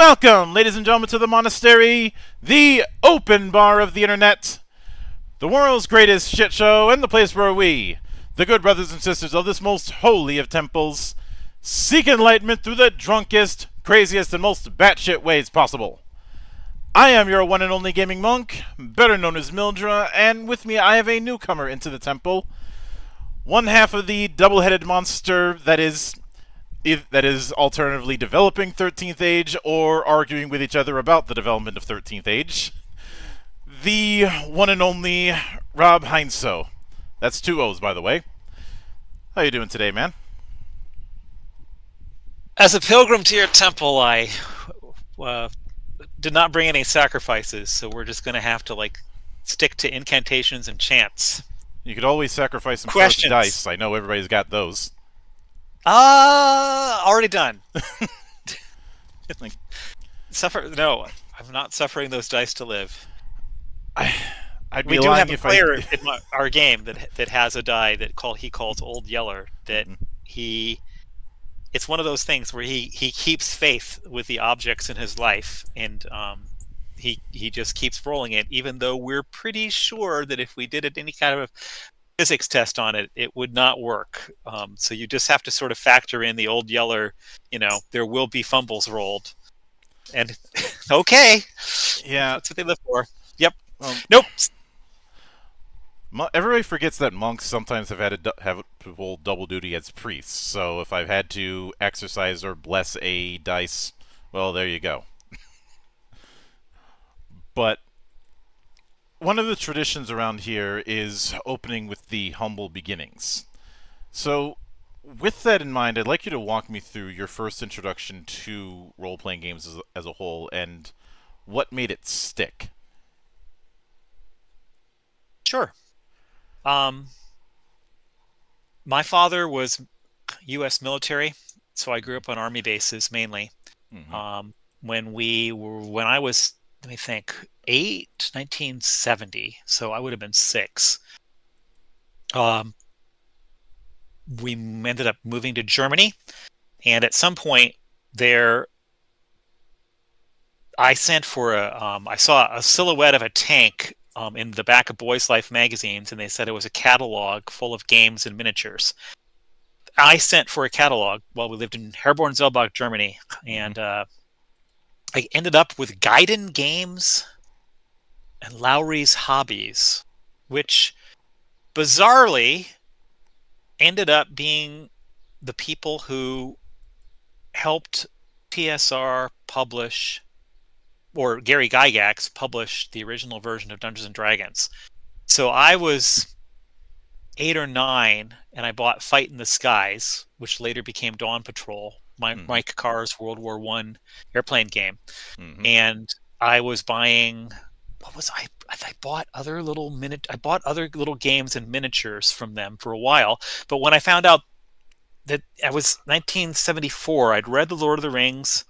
Welcome, ladies and gentlemen, to the monastery, the open bar of the internet, the world's greatest shit show, and the place where we, the good brothers and sisters of this most holy of temples, seek enlightenment through the drunkest, craziest, and most batshit ways possible. I am your one and only gaming monk, better known as Mildra, and with me I have a newcomer into the temple, one half of the double-headed monster that is alternatively developing 13th Age or arguing with each other about the development of 13th Age, the one and only Rob Heinsoo. That's 2 O's, by the way. How you doing today, man? As a pilgrim to your temple, I did not bring any sacrifices, so we're just going to have to stick to incantations and chants. You could always sacrifice some Questions. dice. I know everybody's got those. Already done. No, I'm not suffering those dice to live. I'd be We do lying have a if player I... in he game that has a die that he calls Old Yeller. That it's one of those things where he keeps faith with the objects in his life, and he just keeps rolling it, even though we're pretty sure that if we did any kind of physics test on it, it would not work. So you just have to sort of factor in the Old Yeller, there will be fumbles rolled. And okay. Yeah. That's what they live for. Yep. Nope. Everybody forgets that monks sometimes have to hold double duty as priests. So if I've had to exercise or bless a dice, well, there you go. But one of the traditions around here is opening with the humble beginnings. So, with that in mind, I'd like you to walk me through your first introduction to role-playing games as a whole and what made it stick. Sure. My father was U.S. military, so I grew up on Army bases mainly. Mm-hmm. When I was, let me think, 1970, so I would have been 6. We ended up moving to Germany, and at some point there, I saw a silhouette of a tank in the back of Boys Life magazines, and they said it was a catalog full of games and miniatures. I sent for a catalog while we lived in Herborn-Zelbach, Germany, and I ended up with Gaiden Games and Lowry's Hobbies, which bizarrely ended up being the people who helped TSR publish, or Gary Gygax publish, the original version of Dungeons & Dragons. So I was 8 or 9, and I bought Fight in the Skies, which later became Dawn Patrol, Mike Carr's World War I airplane game. Mm-hmm. And I was buying... I bought other little games and miniatures from them for a while, but when I found out that I was 1974, I'd read The Lord of the Rings,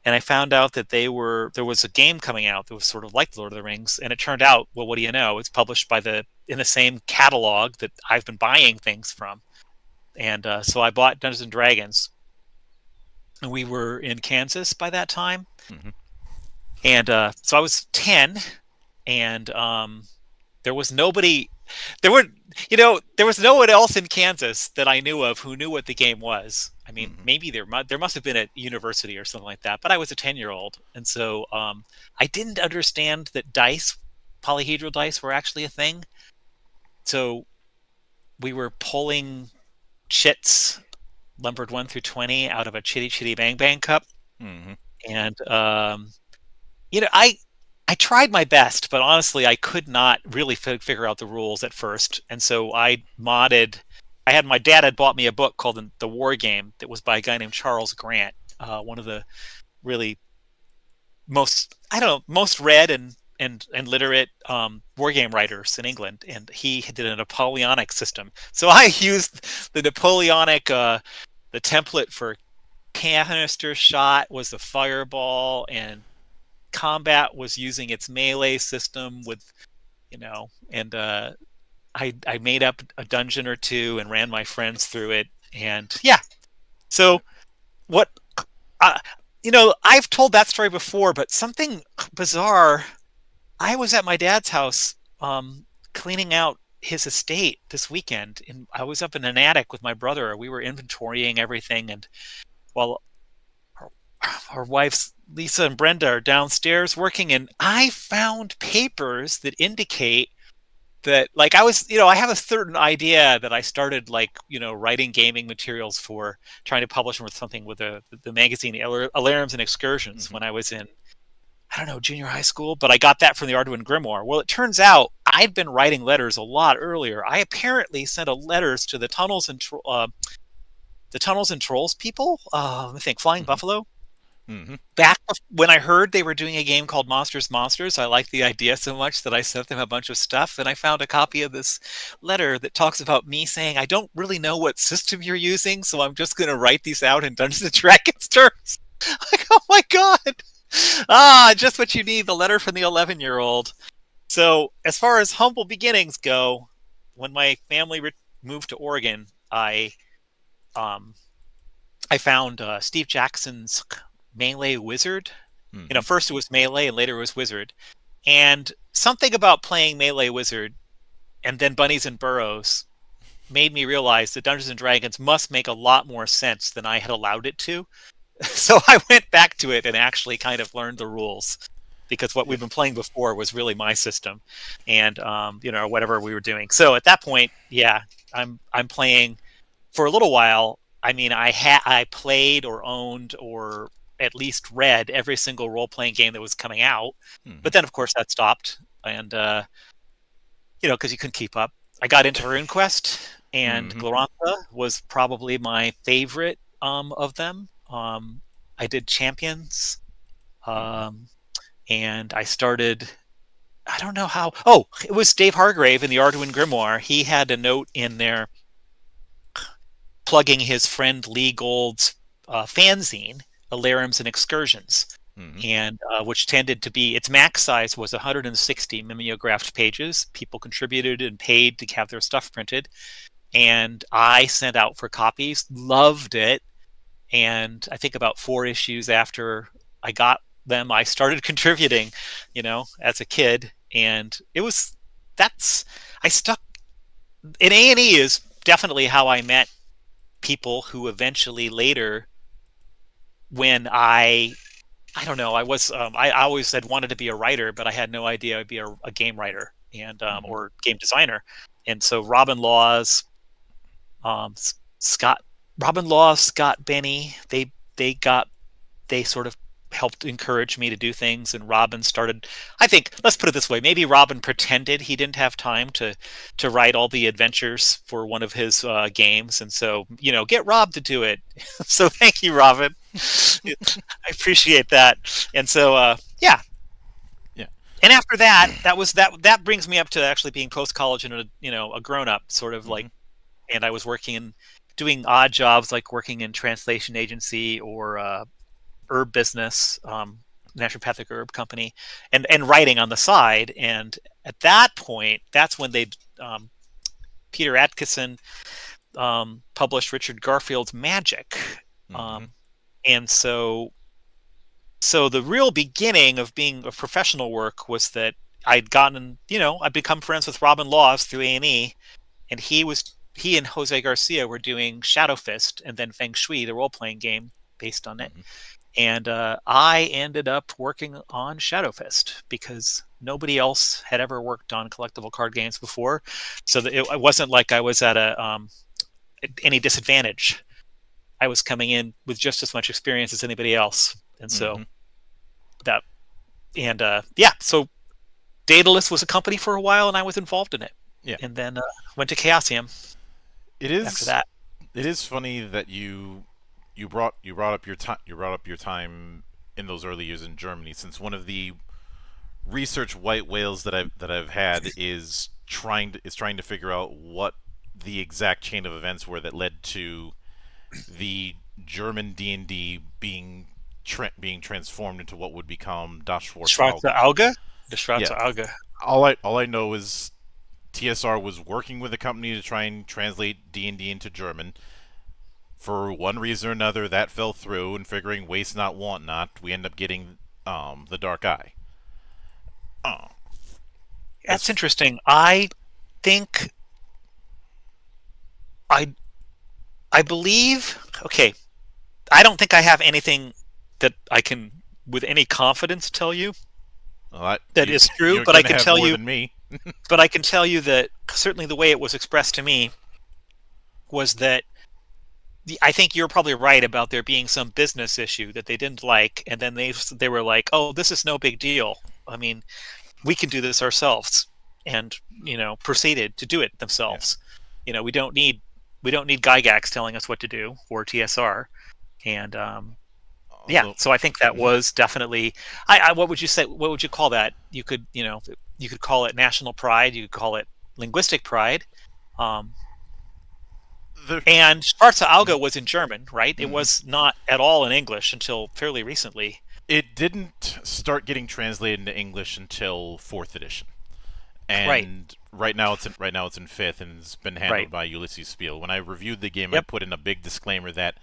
and I found out that there was a game coming out that was sort of like The Lord of the Rings, and it turned out, well, what do you know? It's published in the same catalog that I've been buying things from, and so I bought Dungeons and Dragons, and we were in Kansas by that time. Mm-hmm. And so I was 10, and there was nobody. There was no one else in Kansas that I knew of who knew what the game was. I mean, maybe there must have been a university or something like that, but I was a 10-year-old, and so I didn't understand that polyhedral dice, were actually a thing. So we were pulling chits, numbered 1 through 20, out of a Chitty Chitty Bang Bang cup, and I tried my best, but honestly, I could not really figure out the rules at first. And so my dad had bought me a book called The War Game that was by a guy named Charles Grant, one of the really most read and literate war game writers in England. And he did a Napoleonic system. So I used the Napoleonic, the template for canister shot was the fireball, and combat was using its melee system with, and I made up a dungeon or two and ran my friends through it, and yeah. So what I've told that story before, but something bizarre. I was at my dad's house, cleaning out his estate this weekend, and I was up in an attic with my brother. We were inventorying everything, and while our, our wives Lisa and Brenda are downstairs working, and I found papers that indicate that, like, I have a certain idea that I started, like, writing gaming materials for trying to publish them with something with the magazine Alarms and Excursions Mm-hmm. when I was in, I don't know, junior high school, but I got that from the Arduin Grimoire. Well, it turns out I'd been writing letters a lot earlier. I apparently sent a letters to the Tunnels and Trolls people. I think Flying Mm-hmm. Buffalo. Mm-hmm. Back when I heard they were doing a game called Monsters Monsters, I liked the idea so much that I sent them a bunch of stuff, and I found a copy of this letter that talks about me saying, I don't really know what system you're using, so I'm just going to write these out in Dungeons and Dragons terms. Like, oh my god! Just what you need, the letter from the 11-year-old. So, as far as humble beginnings go, when my family moved to Oregon, um, I found Steve Jackson's Melee Wizard. Mm-hmm. First it was Melee and later it was Wizard. And something about playing Melee Wizard and then Bunnies and Burrows made me realize that Dungeons and Dragons must make a lot more sense than I had allowed it to. So I went back to it and actually kind of learned the rules, because what we've been playing before was really my system, and whatever we were doing. So at that point, yeah, I'm playing for a little while. I mean, I played or owned or at least read every single role playing game that was coming out, Mm-hmm. but then of course that stopped, and because you couldn't keep up. I got into RuneQuest, and Mm-hmm. Glorantha was probably my favorite of them. I did Champions, Mm-hmm. um, and I started. I don't know how. Oh, it was Dave Hargrave in the Arduin Grimoire. He had a note in there plugging his friend Lee Gold's fanzine, Alarms and Excursions, Mm-hmm. and which tended to be, its max size was 160 mimeographed pages. People contributed and paid to have their stuff printed, and I sent out for copies. Loved it, and I think about 4 issues after I got them, I started contributing, as a kid, and it was that's I stuck. In A&E is definitely how I met people who eventually later, when I don't know, I always had wanted to be a writer, but I had no idea I'd be a game writer and Mm-hmm. or game designer. And so um, Scott, Robin Laws, Scott Benny, they sort of helped encourage me to do things, and Robin started, I think, let's put it this way, maybe Robin pretended he didn't have time to write all the adventures for one of his games, and so get Rob to do it. So thank you, Robin. I appreciate that. And so yeah. Yeah. And after that brings me up to actually being post college and a grown up, sort of Mm-hmm. like, and I was working and doing odd jobs, like working in translation agency or herb business, naturopathic herb company, and writing on the side. And at that point, that's when um, Peter Atkinson published Richard Garfield's Magic, Mm-hmm. um, and so the real beginning of being a professional work was that I'd become friends with Robin Laws through A&E, and he and Jose Garcia were doing Shadow Fist and then Feng Shui, the role playing game based on it. Mm-hmm. And I ended up working on Shadow Fist because nobody else had ever worked on collectible card games before, so that it wasn't like I was at any disadvantage. I was coming in with just as much experience as anybody else, and Mm-hmm. so that and yeah, so Daedalus was a company for a while, and I was involved in it, Yeah. and then went to Chaosium It after is. that. It is funny that you brought up your time in those early years in Germany, since one of the research white whales that I've had is trying to figure out what the exact chain of events were that led to the German D&D being transformed into what would become Das Schwarze Schwarze Auge. Auge, the Schwarze Yeah, Auge. all I know is TSR was working with a company to try and translate D&D into German. For one reason or another, that fell through, and figuring waste not, want not, we end up getting the Dark Eye. Oh, That's as interesting. I think I I believe. Okay, I don't think I have anything that I can, with any confidence, tell you well, that, that is true. you're But I gonna can have tell more you. than me. But I can tell you that certainly the way it was expressed to me was that I think you're probably right about there being some business issue that they didn't like, and then they were like, "Oh, this is no big deal. I mean, we can do this ourselves," and proceeded to do it Yeah. themselves. We don't need Gygax telling us what to do, or TSR, and yeah. Although, So I think that mhm. was definitely. I what would you say? What would you call that? You could call it national pride. You could call it linguistic pride. Um, the And Schwarze Auge was in German, right? It mhm. was not at all in English until fairly recently. It didn't start getting translated into English until fourth edition, Right, and right now it's in fifth, and it's been right. handled by Ulysses Spiel. When I reviewed the game, I Yep. put in a big disclaimer that,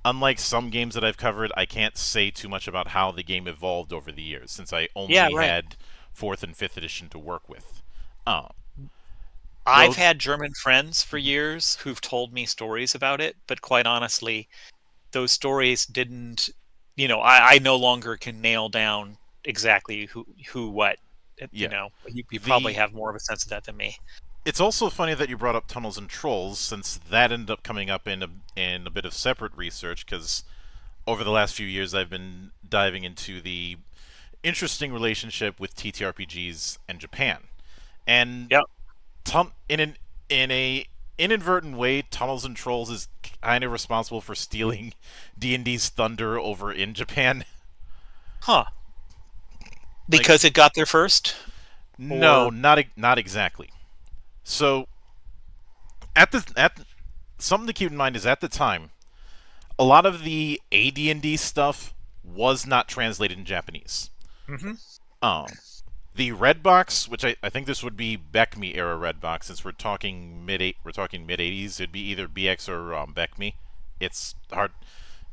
unlike some games that I've covered, I can't say too much about how the game evolved over the years, since I Yeah, only right. had fourth and fifth edition to work with. Um, I've though, had German friends for years who've told me stories about it, but quite honestly, those stories didn't, I no longer can nail down exactly who what. yeah, You probably the have more of a sense of that than me. it's also funny that you brought up Tunnels and Trolls, since that ended up coming up in a bit of separate research, because over the last few years I've been diving into the interesting relationship with TTRPGs and Japan, and Yep. in a inadvertent way, Tunnels and Trolls is kind of responsible for stealing D&D's thunder over in Japan. Huh. Like, Because it got there first, no, or not exactly. So at something to keep in mind is, at the time, a lot of the AD&D stuff was not translated in Japanese. hmm Um, the red box, which I think this would be BECME era red box, since we're talking mid 80s, it'd be either BX or BECME. It's hard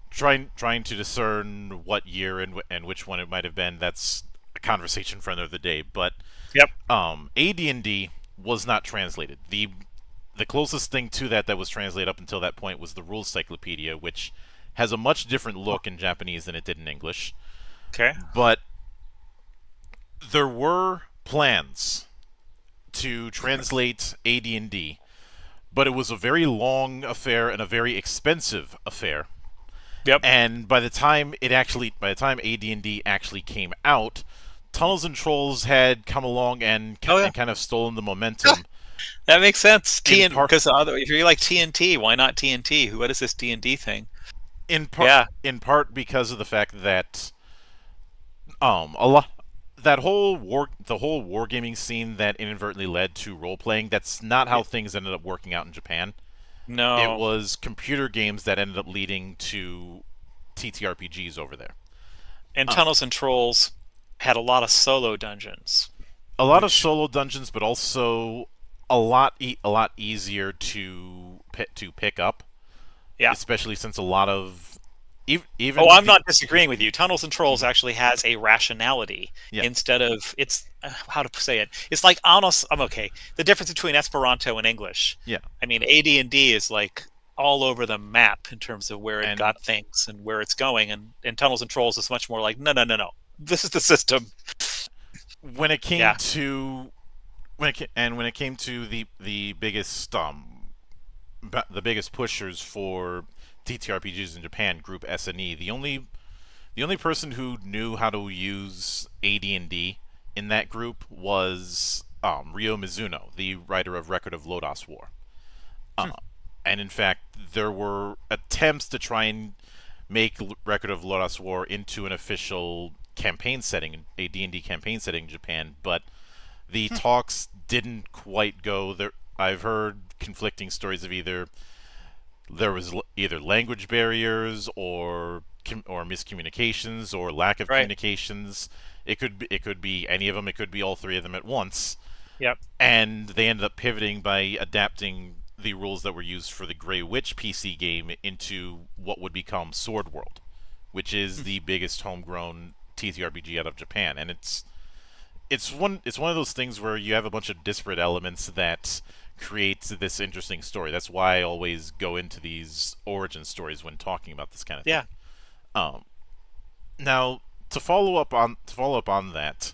trying to discern what year and which one it might have been. That's a conversation for another day. But Yep. AD&D was not translated. The closest thing to that was translated up until that point was the Rules Cyclopedia, which has a much different look in Japanese than it did in English. Okay. But there were plans to translate AD&D, but it was a very long affair and a very expensive affair. Yep. And by the time AD&D actually came out, Tunnels and Trolls had come along Oh yeah. and kind of stolen the momentum. That makes sense. In part, Because if you like TNT, why not TNT? What is this D&D thing? in part, Yeah. in part because of the fact that a lot that the whole wargaming scene that inadvertently led to role playing. That's not how things ended up working out in Japan. It No. was computer games that ended up leading to TTRPGs over there. And Uh, Tunnels and Trolls had a lot of solo dungeons, a lot of which solo dungeons, but also a lot easier to pick up, yeah. especially since a lot of Oh, even I'm the not disagreeing with you. Tunnels and Trolls actually has a rationality yeah instead of it's how to say it. It's like honest. I'm okay. The difference between Esperanto and English. yeah I mean, AD&D is like all over the map in terms of where it and got things and where it's going, and Tunnels and Trolls is much more like no, no, no, no. This is the system. when it came Yeah. to when it came to the biggest pushers for TTRPGs in Japan, Group SNE, the only person who knew how to use AD&D in that group was Ryo Mizuno, the writer of Record of Lodoss War. Hmm. And in fact, there were attempts to try and make Record of Lodoss War into an official campaign setting, a D&D campaign setting in Japan, but the talks didn't quite go there. I've heard conflicting stories of either there was either language barriers or miscommunications or lack of Right. communications. It could be any of them. It could be all three of them at once. Yep. And they ended up pivoting by adapting the rules that were used for the Grey Witch PC game into what would become Sword World, which is the biggest homegrown TTRPG out of Japan, and it's one of those things where you have a bunch of disparate elements that creates this interesting story. That's why I always go into these origin stories when talking about this kind of Yeah. thing. Um, Now, to follow up on that,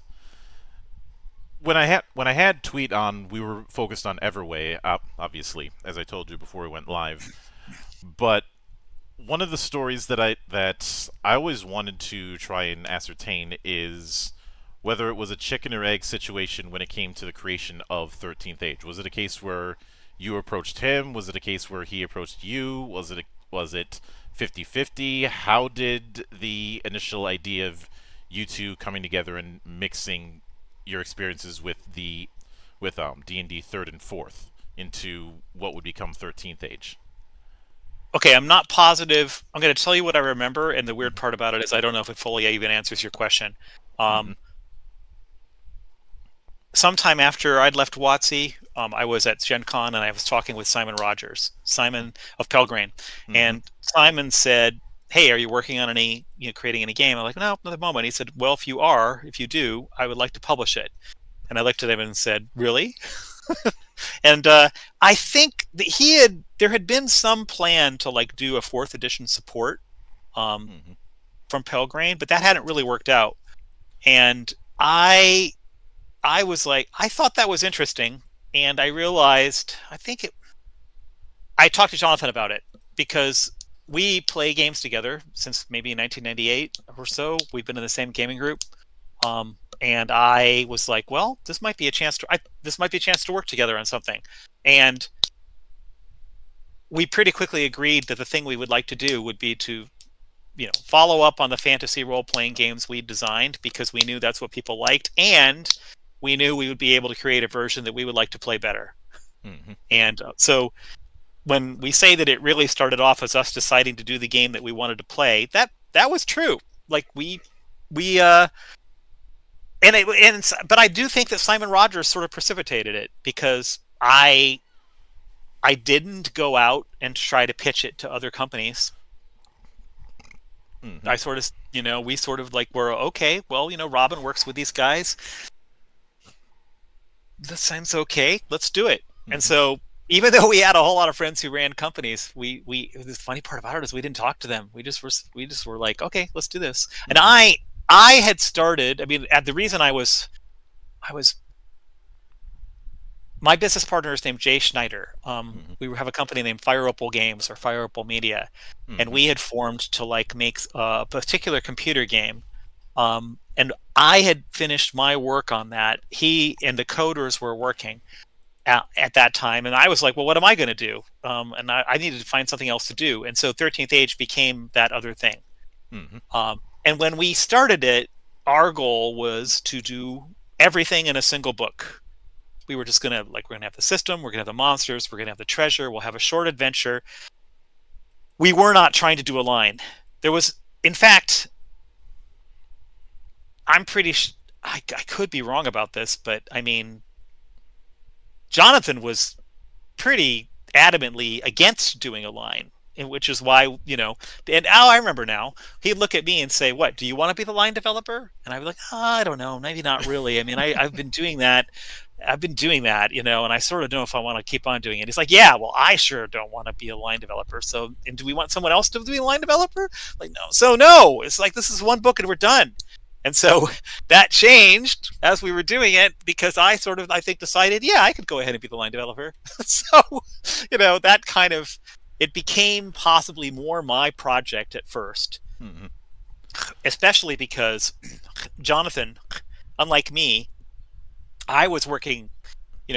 when I had tweet on, we were focused on Everway, obviously, as I told you before we went live. But one of the stories that I always wanted to try and ascertain is whether it was a chicken or egg situation when it came to the creation of 13th Age. Was it a case where you approached him? Was it a case where he approached you? Was it 50-50? How did the initial idea of you two coming together and mixing your experiences with D&D 3rd and 4th into what would become 13th Age? Okay, I'm not positive. I'm going to tell you what I remember, and the weird part about it is I don't know if it fully even answers your question. Mm-hmm. Um, Sometime after I'd left WotC, I was at Gen Con and I was talking with Simon Rogers, Simon of Pelgrane, Mm-hmm. and Simon said, "Hey, are you working on creating any game?" I'm like, "No, not at the moment." He said, "Well, if you do, I would like to publish it." And I looked at him and said, "Really?" And I think that there had been some plan to like do a fourth edition support um, Mm-hmm. from Pelgrane, but that hadn't really worked out. And I was like, I thought that was interesting, and I realized I talked to Jonathan about it because we play games together since maybe 1998 or so. We've been in the same gaming group, and I was like, well, this might be a chance to work together on something, and we pretty quickly agreed that the thing we would like to do would be to follow up on the fantasy role-playing games we designed because we knew that's what people liked, and we knew we would be able to create a version that we would like to play better. Mm-hmm. And so when we say that it really started off as us deciding to do the game that we wanted to play, that was true. Like we but I do think that Simon Rogers sort of precipitated it because I didn't go out and try to pitch it to other companies. Mm-hmm. I sort of, we sort of like were okay. Well, Robin works with these guys. This sounds okay. Let's do it. Mm-hmm. And so, even though we had a whole lot of friends who ran companies, the funny part about it is we didn't talk to them. We just were like, okay, let's do this. And I had started. I mean, the reason I was my business partner is named Jay Schneider. Mm-hmm. We have a company named Fire Opal Games or Fire Opal Media, and we had formed to like make a particular computer game. And I had finished my work on that. He and the coders were working at that time, and I was like, well, what am I going to do? And I needed to find something else to do. And so 13th Age became that other thing. Mm-hmm. And when we started it, our goal was to do everything in a single book. We were just we're gonna have the system, we're gonna have the monsters, we're gonna have the treasure, we'll have a short adventure. We were not trying to do a line. There was, in fact, I'm pretty I could be wrong about this, but I mean, Jonathan was pretty adamantly against doing a line, which is why, and I remember now, he'd look at me and say, what, do you want to be the line developer? And I'd be like, I don't know, maybe not really. I mean, I've been doing that, and I sort of know if I want to keep on doing it. He's like, yeah, well, I sure don't want to be a line developer. So, and do we want someone else to be a line developer? Like, no. So, no, it's like, this is one book and we're done. And so that changed as we were doing it because I think, decided, yeah, I could go ahead and be the line developer. So, that kind of, it became possibly more my project at first, Mm-hmm. especially because Jonathan, unlike me, I was working,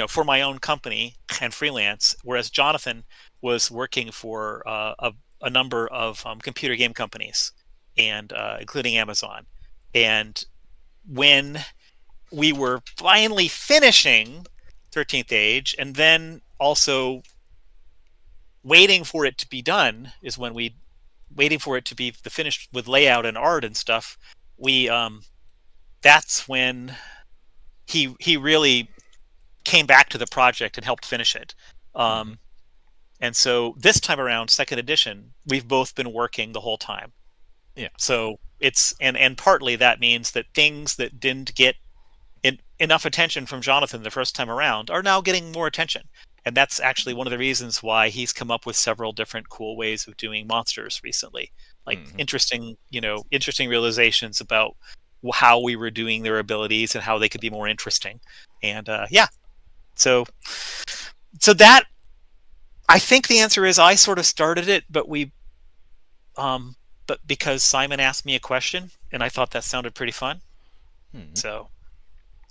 for my own company and freelance, whereas Jonathan was working for a number of computer game companies, and including Amazon. And when we were finally finishing 13th Age, and then also waiting for it to be done, is when waiting for it to be finished with layout and art and stuff. That's when he really came back to the project and helped finish it. Mm-hmm. And so this time around, second edition, we've both been working the whole time. Yeah. So it's and partly that means that things that didn't get enough attention from Jonathan the first time around are now getting more attention. And that's actually one of the reasons why he's come up with several different cool ways of doing monsters recently. Like interesting realizations about how we were doing their abilities and how they could be more interesting. And so that, I think the answer is I sort of started it, but but because Simon asked me a question and I thought that sounded pretty fun. So,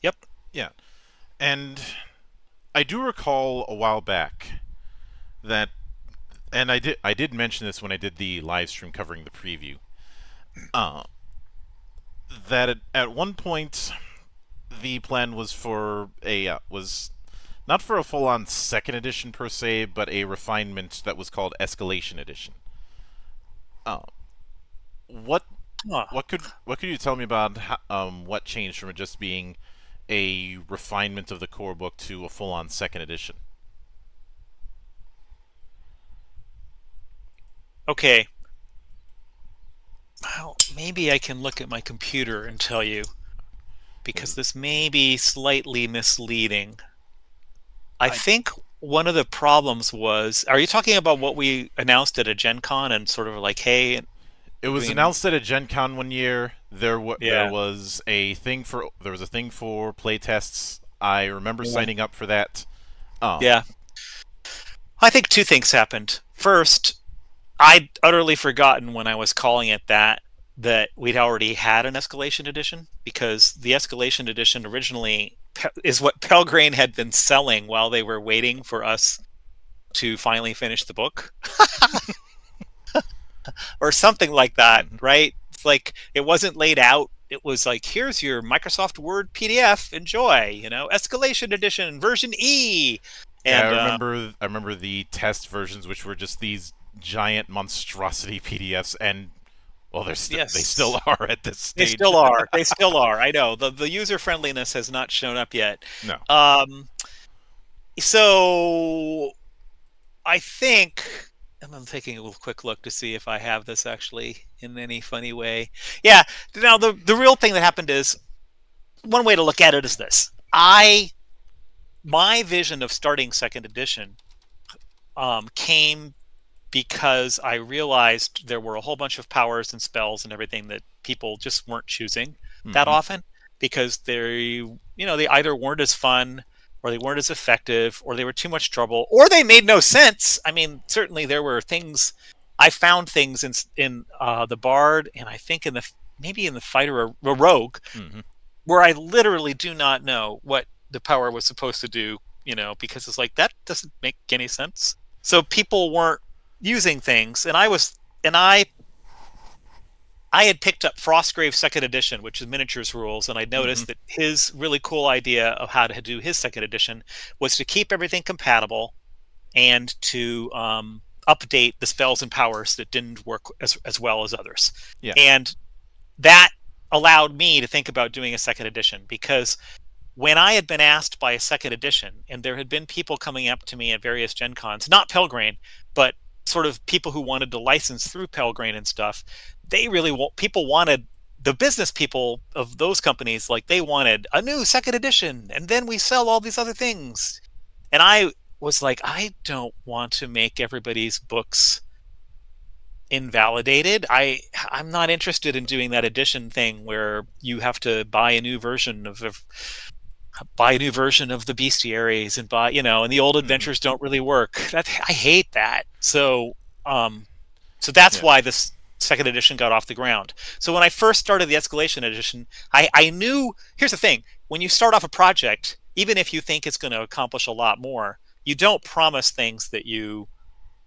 yep. Yeah. And I do recall a while back that, and I did mention this when I did the live stream covering the preview, that at one point the plan was for was not for a full-on second edition per se, but a refinement that was called Escalation Edition. What could you tell me about what changed from it just being a refinement of the core book to a full-on second edition? Okay. Well, maybe I can look at my computer and tell you, because this may be slightly misleading. I think one of the problems was, are you talking about what we announced at a Gen Con and sort of like, hey... It was announced at a Gen Con one year. There was a thing for playtests. I remember signing up for that. Yeah. I think two things happened. First, I'd utterly forgotten when I was calling it that we'd already had an Escalation Edition, because the Escalation Edition originally is what Pelgrane had been selling while they were waiting for us to finally finish the book. Or something like that, right? It's like, it wasn't laid out. It was like, here's your Microsoft Word PDF, enjoy, Escalation Edition, version E. And I remember the test versions, which were just these giant monstrosity PDFs, and well, they still are at this stage. They still are. They still are. I know the user friendliness has not shown up yet. No. So I think I'm taking a quick look to see if I have this actually in any funny way. Yeah. Now the real thing that happened is, one way to look at it is this: my vision of starting second edition came because I realized there were a whole bunch of powers and spells and everything that people just weren't choosing that often, because they either weren't as fun, or they weren't as effective, or they were too much trouble, or they made no sense. I mean, certainly there were things. I found things in the Bard, and I think maybe in the Fighter or Rogue, where I literally do not know what the power was supposed to do, because it's like, that doesn't make any sense. So people weren't using things, and I had picked up Frostgrave second edition, which is miniatures rules, and I noticed that his really cool idea of how to do his second edition was to keep everything compatible and to update the spells and powers that didn't work as well as others. Yeah. And that allowed me to think about doing a second edition, because when I had been asked by a second edition, and there had been people coming up to me at various Gen Cons, not Pelgrane, but sort of people who wanted to license through Pelgrane and stuff, people wanted, the business people of those companies, like, they wanted a new second edition, and then we sell all these other things. And I was like, I don't want to make everybody's books invalidated. I'm not interested in doing that edition thing where you have to buy a new version of the bestiaries and buy, and the old adventures don't really work. I hate that. So that's why this second edition got off the ground. So when I first started the Escalation Edition, I knew, here's the thing: when you start off a project, even if you think it's going to accomplish a lot more, you don't promise things that you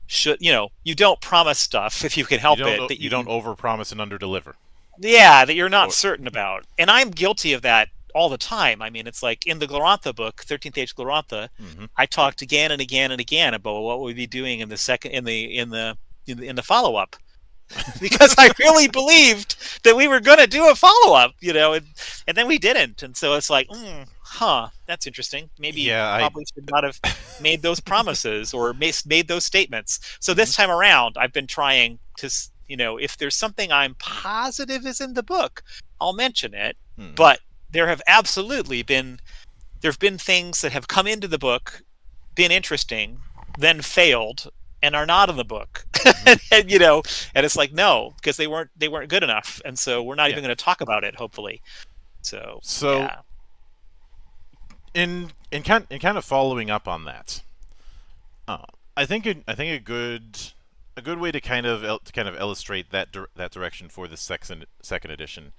should, you don't promise stuff if you can help it. That you don't overpromise and underdeliver. Yeah, that you're not certain about. And I'm guilty of that all the time. I mean, it's like in the Glorantha book, 13th Age Glorantha, I talked again and again and again about what we'd be doing in the second, in the follow-up. Because I really believed that we were going to do a follow-up, and then we didn't. And so it's like, that's interesting. Maybe Yeah, I. probably should not have made those promises or made those statements. So Mhm, this time around, I've been trying to, if there's something I'm positive is in the book, I'll mention it. mhm, But there have absolutely been there've been things that have come into the book, been interesting, then failed, and are not in the book. mhm. And it's like no, because they weren't good enough, and so we're not Yeah. even going to talk about it. Hopefully, so So yeah, in kind of following up on that, uh, I think a good way to kind of illustrate that direction for the second edition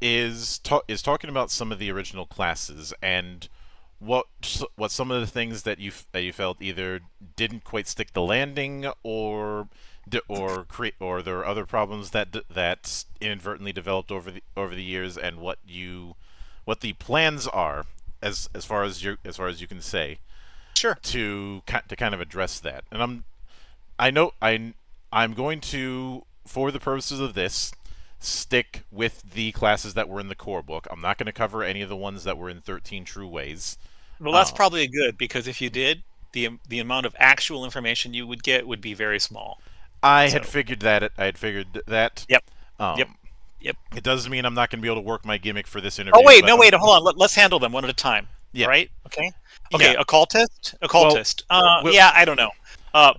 is talking about some of the original classes and what what some of the things that you felt either didn't quite stick the landing or create or there are other problems that inadvertently developed over the years, and what the plans are as far as you can say sure. to kind of address that. And I know I'm going to, for the purposes of this, stick with the classes that were in the core book. I'm not going to cover any of the ones that were in 13 True Ways. Well, that's Uh, probably good because if you did, the amount of actual information you would get would be very small. I had So, figured that. I had figured that. yep, yep, Um, yep. it doesn't mean I'm not going to be able to work my gimmick for this Oh interview, wait, but no, wait, hold on. Let's handle them one at a time. yeah, Right? Okay. yeah. Okay. Occultist. Well, Occultist. well, Yeah, I don't know.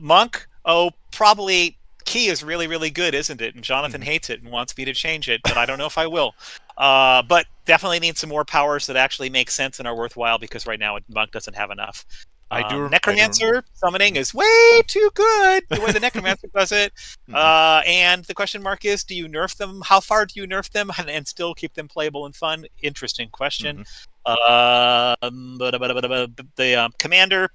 Monk. Oh, probably. Key is really, really good, isn't it? And Jonathan mhm. hates it and wants me to change it, but I don't know if I will. But definitely need some more powers that actually make sense and are worthwhile because right now Monk doesn't have enough. I do. Necromancer summoning Mhm, is way too good the way the Necromancer does it. mhm, And the question mark is, do you nerf them? How far do you nerf them and still keep them playable and fun? Interesting question. mhm. The commander,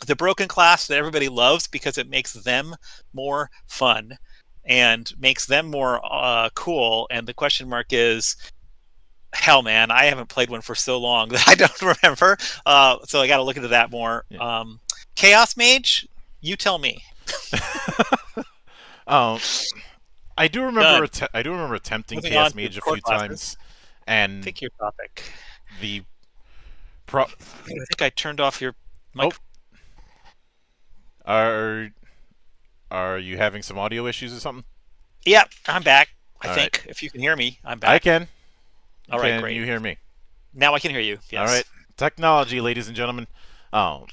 the broken class that everybody loves because it makes them more fun and makes them more cool. And the question mark is, hell, man, I haven't played one for so long that I don't remember. So I got to look into that more. Yeah. Chaos Mage, you tell me. um, Done. I do remember attempting Moving on Chaos to Mage a core few classes. times, and Pick your topic. the pro. I think I turned off your Oh, mic. are are you having some audio issues or something? Yep, I'm back. I All right, think if you can hear me, I'm I back. can. All right, Can great. you hear me? Now I can hear you. All right, Yes. technology, ladies and gentlemen. Um,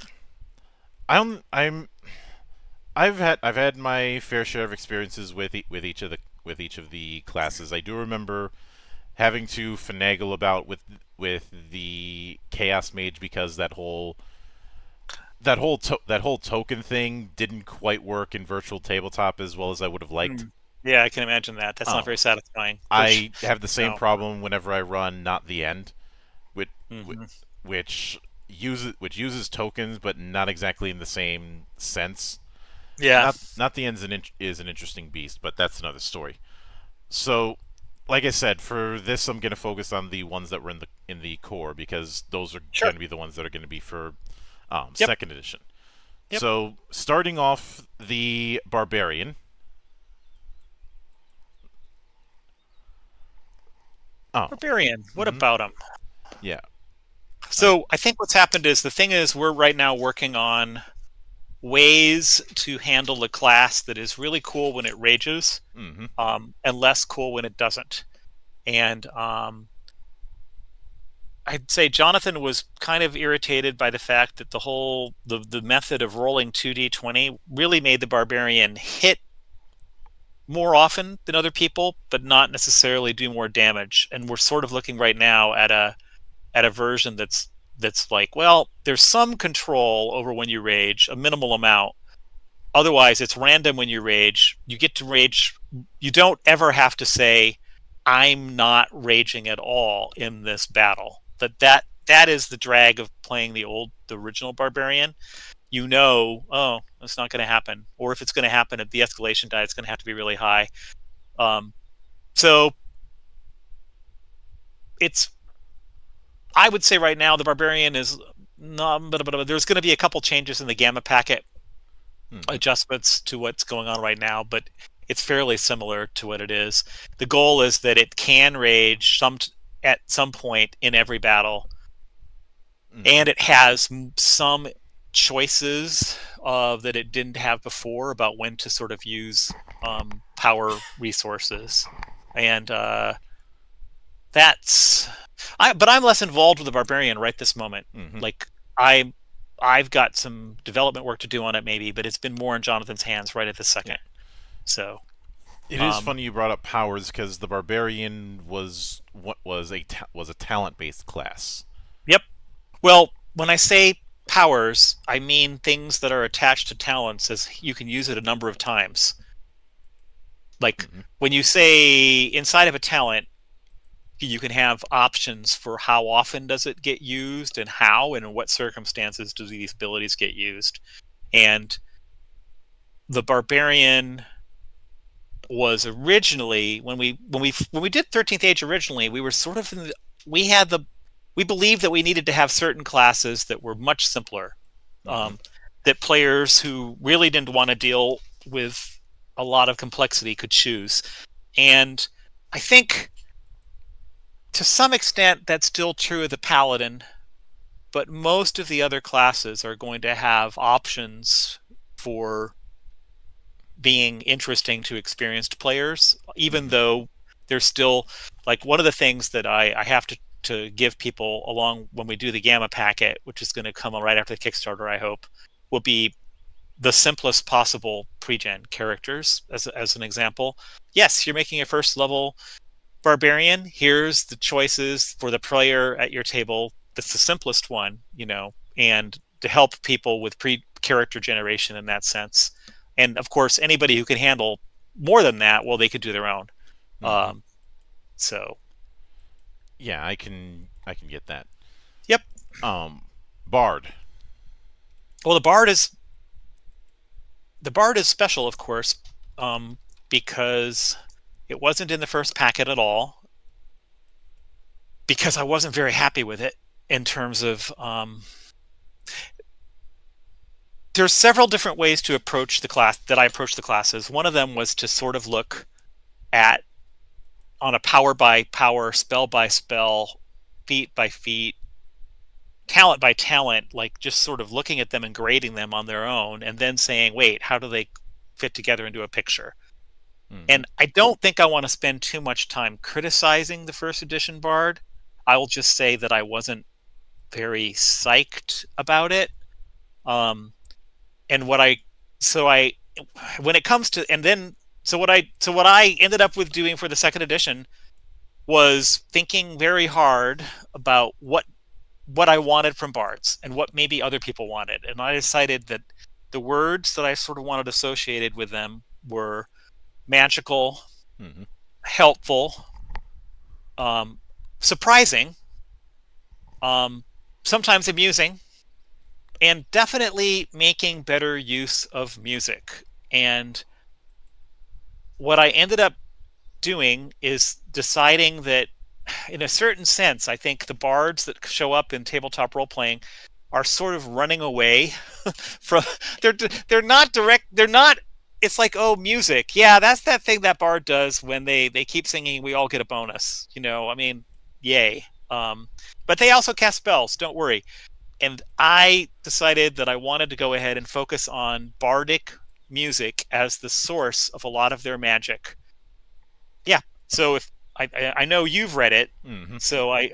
I'm I've had my fair share of experiences with each of the classes. I do remember having to finagle about with the Chaos Mage because that whole token thing didn't quite work in virtual tabletop as well as I would have liked. Hmm. Yeah, I can imagine that. That's not Oh, very satisfying. I have the same No. problem whenever I run Not the End, which Hmm. which uses tokens but not exactly in the same sense. Yeah. Not the End is an interesting beast, but that's another story. So, like I said, for this I'm going to focus on the ones that were in the core because those are Sure. going to be the ones that are going to be for Yep. second edition. Yep. So, starting off the Barbarian. Oh, Barbarian. What hmm about him? yeah. Uh, So I think what's happened is the thing is we're right now working on ways to handle the class that is really cool when it rages, mm-hmm. and less cool when it doesn't. And I'd say Jonathan was kind of irritated by the fact that the method of rolling 2d20 really made the barbarian hit more often than other people, but not necessarily do more damage. And we're sort of looking right now at a version that's like, well, there's some control over when you rage, a minimal amount. Otherwise, it's random when you rage. You get to rage. You don't ever have to say, "I'm not raging at all in this battle." That is the drag of playing the original barbarian. Oh, it's not going to happen, or if it's going to happen, at the escalation die, it's going to have to be really high. Um, so it's I would say right now the barbarian is not, but there's going to be a couple changes in the gamma packet Mm-hmm. adjustments to what's going on right now, but it's fairly similar to what it is. The goal is that it can rage at some point in every battle, and it has some choices that it didn't have before about when to sort of use power resources, and that's but I'm less involved with the barbarian right this moment. Mm-hmm. Like I I've got some development work to do on it maybe, but it's been more in Jonathan's hands right at this Yeah. second. So It is um funny you brought up powers because the barbarian was what was a talent based class. yep. Well, when I say powers, I mean things that are attached to talents as you can use it a number of times. Like Mm-hmm. when you say inside of a talent, you can have options for how often does it get used and how and in what circumstances do these abilities get used. And the barbarian was originally when we did 13th Age originally, we were sort of we had we believed that we needed to have certain classes that were much simpler, Mm-hmm. that players who really didn't want to deal with a lot of complexity could choose. And I think to some extent that's still true of the paladin, but most of the other classes are going to have options for being interesting to experienced players, even Mm-hmm. though there's still like one of the things that I have to give people along when we do the Gamma packet, which is going to come right after the Kickstarter, I hope, will be the simplest possible pre-gen characters. As an example, yes, you're making a first level barbarian. Here's the choices for the player at your table. That's the simplest one, and to help people with pre-character generation in that sense. And of course, anybody who can handle more than that, well, they could do their own. Mm-hmm. Um, so, Yeah, I can get that. yep. Um, Bard. Well, the bard is special, of course, because it wasn't in the first packet at all. Because I wasn't very happy with it in terms of there's several different ways to approach the class that I approach the classes. One of them was to sort of look at on a power by power, spell by spell, feat by feat, talent by talent, like just sort of looking at them and grading them on their own, and then saying, wait, how do they fit together into a picture? Mm-hmm. And I don't think I want to spend too much time criticizing the first edition Bard. I will just say that I wasn't very psyched about it. Um, and what I so I when it comes to and then what I ended up with doing for the second edition was thinking very hard about what I wanted from bards and what maybe other people wanted, and I decided that the words that I sort of wanted associated with them were magical, Mm-hmm. helpful, um, surprising, um, sometimes amusing, and definitely making better use of music. And what I ended up doing is deciding that, in a certain sense, I think the bards that show up in tabletop role playing are sort of running away from. They're not direct. They're not. It's like, oh, music. Yeah, that's that thing that bard does when they keep singing. We all get a bonus. I mean, yay. But they also cast spells. Don't worry. And I decided that I wanted to go ahead and focus on bardic music as the source of a lot of their magic. Yeah. So if I know you've read it, Mm-hmm. so I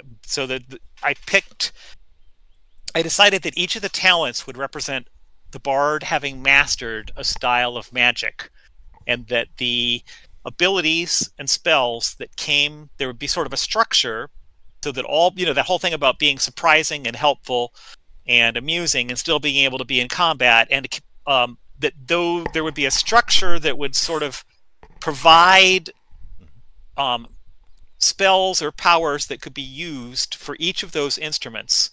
decided that each of the talents would represent the bard having mastered a style of magic, and that the abilities and spells that came, there would be sort of a structure, so that that whole thing about being surprising and helpful and amusing and still being able to be in combat, and that though there would be a structure that would sort of provide um, spells or powers that could be used for each of those instruments.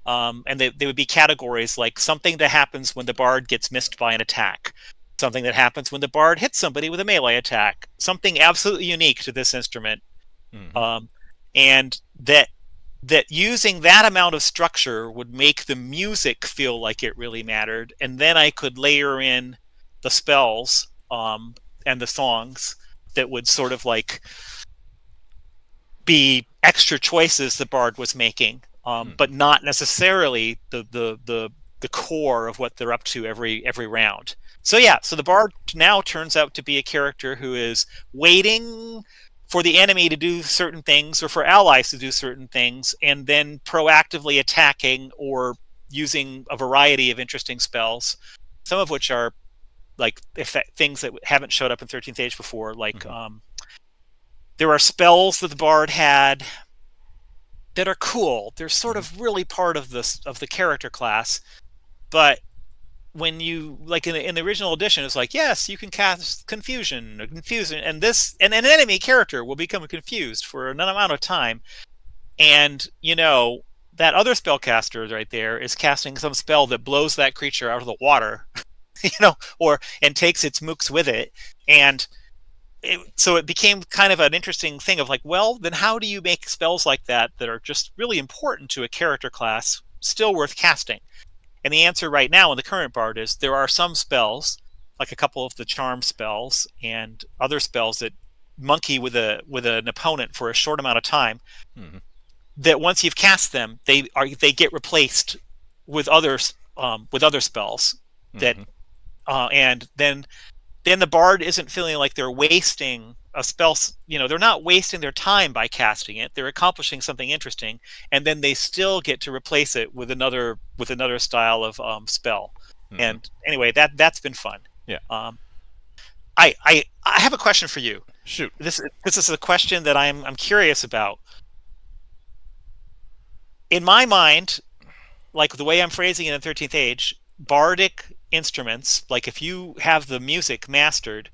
And they would be categories like something that happens when the bard gets missed by an attack, something that happens when the bard hits somebody with a melee attack, something absolutely unique to this instrument, Mm-hmm. um, and that using that amount of structure would make the music feel like it really mattered, and then I could layer in the spells and the songs that would sort of like be extra choices the bard was making. but not necessarily the core of what they're up to every round. So yeah, so the bard now turns out to be a character who is waiting for the enemy to do certain things or for allies to do certain things, and then proactively attacking or using a variety of interesting spells, some of which are like things that haven't showed up in 13th Age before. Like there are spells that the bard had that are cool. They're sort of really part of the character class, but when you like in the original edition, it's like, yes, you can cast confusion, and an enemy character will become confused for an amount of time, and that other spellcaster right there is casting some spell that blows that creature out of the water, and takes its mooks with it, and so it became kind of an interesting thing of like, well, then how do you make spells like that are just really important to a character class still worth casting? And the answer right now in the current bard is there are some spells, like a couple of the charm spells and other spells that monkey with an opponent for a short amount of time, that once you've cast them, they get replaced with other spells that and then the bard isn't feeling like they're wasting a spell. They're not wasting their time by casting it. They're accomplishing something interesting, and then they still get to replace it with another style of spell. And anyway, that's been fun. Yeah. I have a question for you. Shoot. This is a question that I'm curious about. In my mind, like the way I'm phrasing it in 13th Age, bardic instruments, like if you have the music mastered,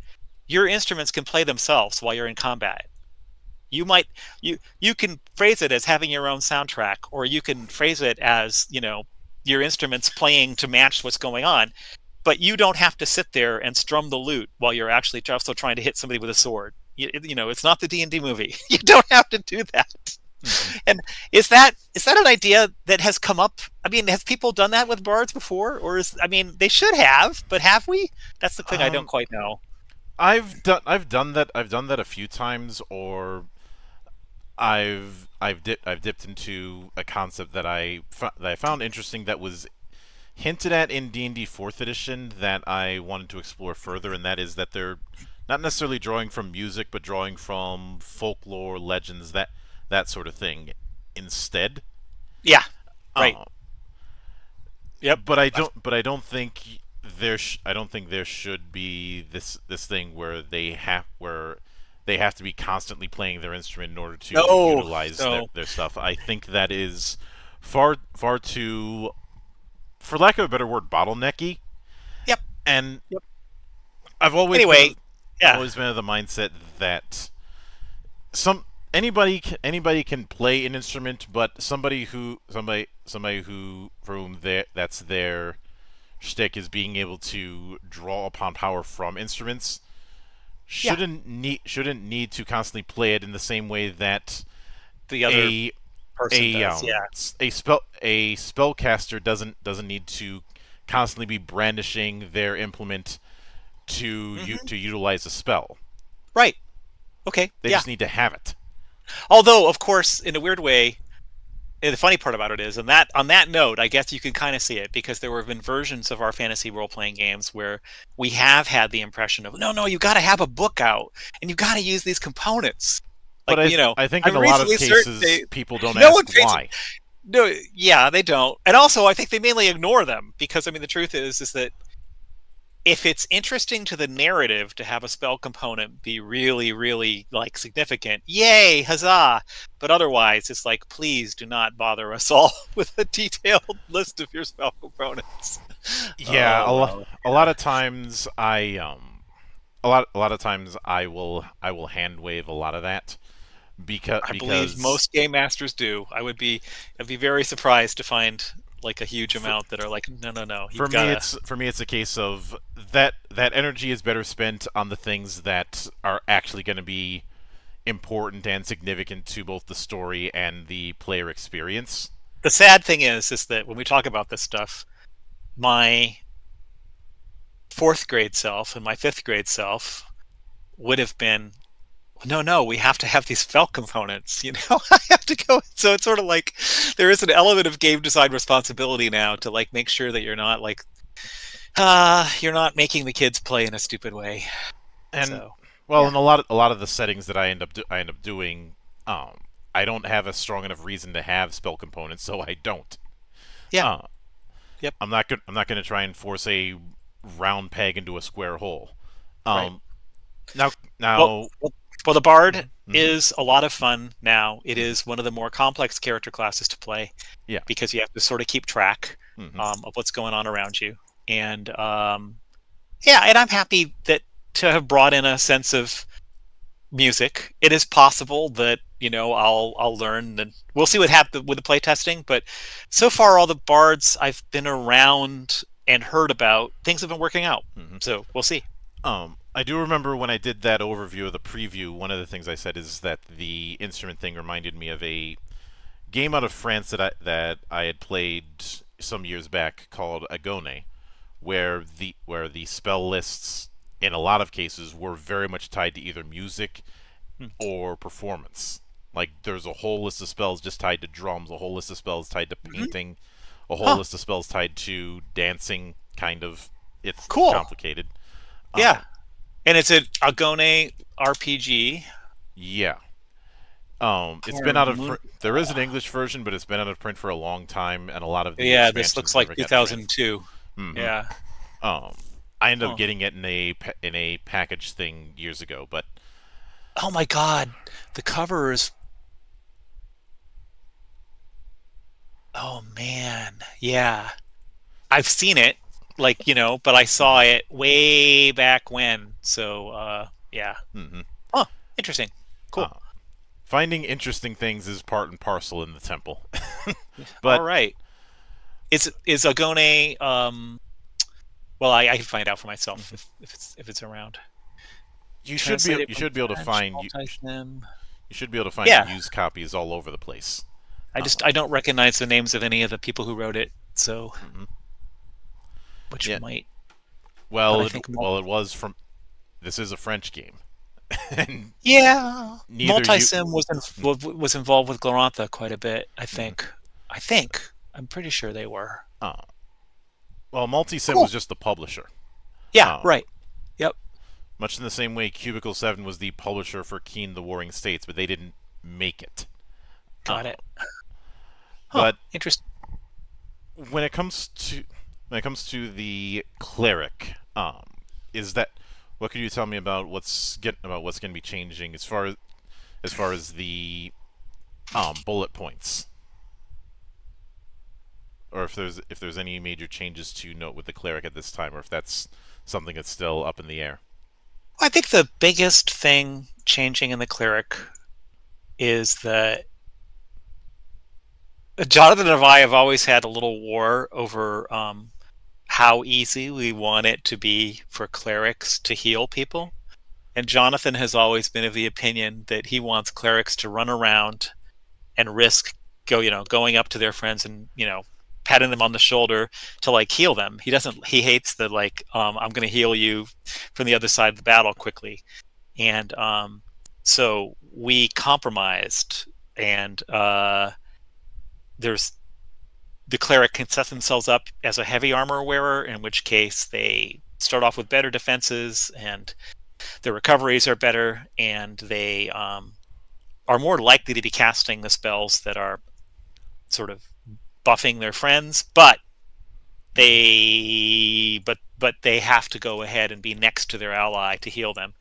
your instruments can play themselves while you're in combat. You can phrase it as having your own soundtrack, or you can phrase it as, your instruments playing to match what's going on, but you don't have to sit there and strum the lute while you're actually also trying to hit somebody with a sword. It's not the D&D movie. You don't have to do that. And is that an idea that has come up? I mean, have people done that with bards before, or they should have, but have we? That's the thing I don't quite know. I've done that a few times, or I've dipped into a concept that I found interesting, that was hinted at in D&D 4th edition, that I wanted to explore further, and that is that they're not necessarily drawing from music, but drawing from folklore, legends, that sort of thing instead. Yeah. Right. Yep. But I don't think there should be this thing where they have to be constantly playing their instrument in order to utilize their stuff. I think that is far too, for lack of a better word, bottlenecky. Yep. And I've always been of the mindset that anybody can play an instrument, but somebody who for whom that's their shtick is being able to draw upon power from instruments shouldn't need to constantly play it in the same way that the other person does. A spellcaster doesn't need to constantly be brandishing their implement to utilize a spell. Right. Okay. They just need to have it. Although, of course, in a weird way, the funny part about it is, on that note, I guess you can kind of see it, because there have been versions of our fantasy role-playing games where we have had the impression of, no, you got to have a book out, and you got to use these components. But I think in a lot of cases, people don't ask why. No, yeah, they don't. And also, I think they mainly ignore them, because, the truth is that if it's interesting to the narrative to have a spell component be really, really significant, yay, huzzah! But otherwise, it's like, please do not bother us all with a detailed list of your spell components. Yeah, a lot of times I will hand wave a lot of that because I believe most game masters do. I'd be very surprised to find a huge amount that are like, no. For me, it's a case of that energy is better spent on the things that are actually going to be important and significant to both the story and the player experience. The sad thing is that when we talk about this stuff, my 4th grade self and my 5th grade self would have been no, we have to have these spell components. I have to go. So it's sort of like there is an element of game design responsibility now to like make sure that you're not like you're not making the kids play in a stupid way. And So well, yeah, in a lot of the settings that I end up doing, I don't have a strong enough reason to have spell components, so I don't. yeah, Uh, yep, I'm not going to try and force a round peg into a square hole. right. Um, now Well, now. well, well, the bard Hmm. is a lot of fun now. It Hmm. is one of the more complex character classes to play Yeah. because you have to sort of keep track Hmm. of what's going on around you. And yeah, and I'm happy that to have brought in a sense of music. It is possible that I'll learn, and we'll see what happens with the playtesting. But so far, all the bards I've been around and heard about, things have been working out. Hmm. So we'll see. I do remember when I did that overview of the preview. One of the things I said is that the instrument thing reminded me of a game out of France that I had played some years back called Agone, where the spell lists in a lot of cases were very much tied to either music Hmm. or performance. Like there's a whole list of spells just tied to drums, a whole list of spells tied to Mhm. painting, a whole Huh. list of spells tied to dancing. Kind of, it's Cool. complicated. Yeah. Um, And it's an Agone RPG. yeah. It's been out of Carmunda. print. There is an English version, but it's been out of print for a long time, and a lot of the Yeah, this looks expansions like never got trans. 2002. Hmm. Yeah. Um, I ended up Huh. getting it in a package thing years ago, but Oh my God. The cover is. Oh man. Yeah. I've seen it, like, but I saw mhm. it way back when. So, yeah. Hmm. Huh. Interesting. Cool. Uh, Finding interesting things is part and parcel in the temple. All But right. Is Agone? Well, I can find out for myself mhm, if it's around. you Translated from should be able to French, find multi-sim. you should be able to find Yeah. used copies all over the place. I don't recognize the names of any of the people who wrote it, so Mhm. which Yeah. might. But Well, I think it was from. This is a French game, and yeah, neither you. multi-sim Mm, was involved with Glorantha quite a bit. I mhm. think. I think. I'm pretty sure they were. Uh, well, Multisim was Cool. just the publisher. Yeah. Um, Right. Yep. Much in the same way, Cubicle 7 was the publisher for Keen the Warring States, but they didn't make it. Got Uh, it. Huh. but Interesting. when it comes to the cleric, is that what could you tell me about what's going to be changing as far as the bullet points, or if there's any major changes to note with the cleric at this time, or if that's something that's still up in the air. I think the biggest thing changing in the cleric is that Jonathan and I have always had a little war over how easy we want it to be for clerics to heal people. And Jonathan has always been of the opinion that he wants clerics to run around and risk going up to their friends and patting them on the shoulder to like heal them. He hates the like I'm going to heal you from the other side of the battle quickly. And so we compromised, and there's the cleric can set themselves up as a heavy armor wearer, in which case they start off with better defenses and their recoveries are better, and they are more likely to be casting the spells that are sort of buffing their friends, but Hmm. they have to go ahead and be next to their ally to heal them,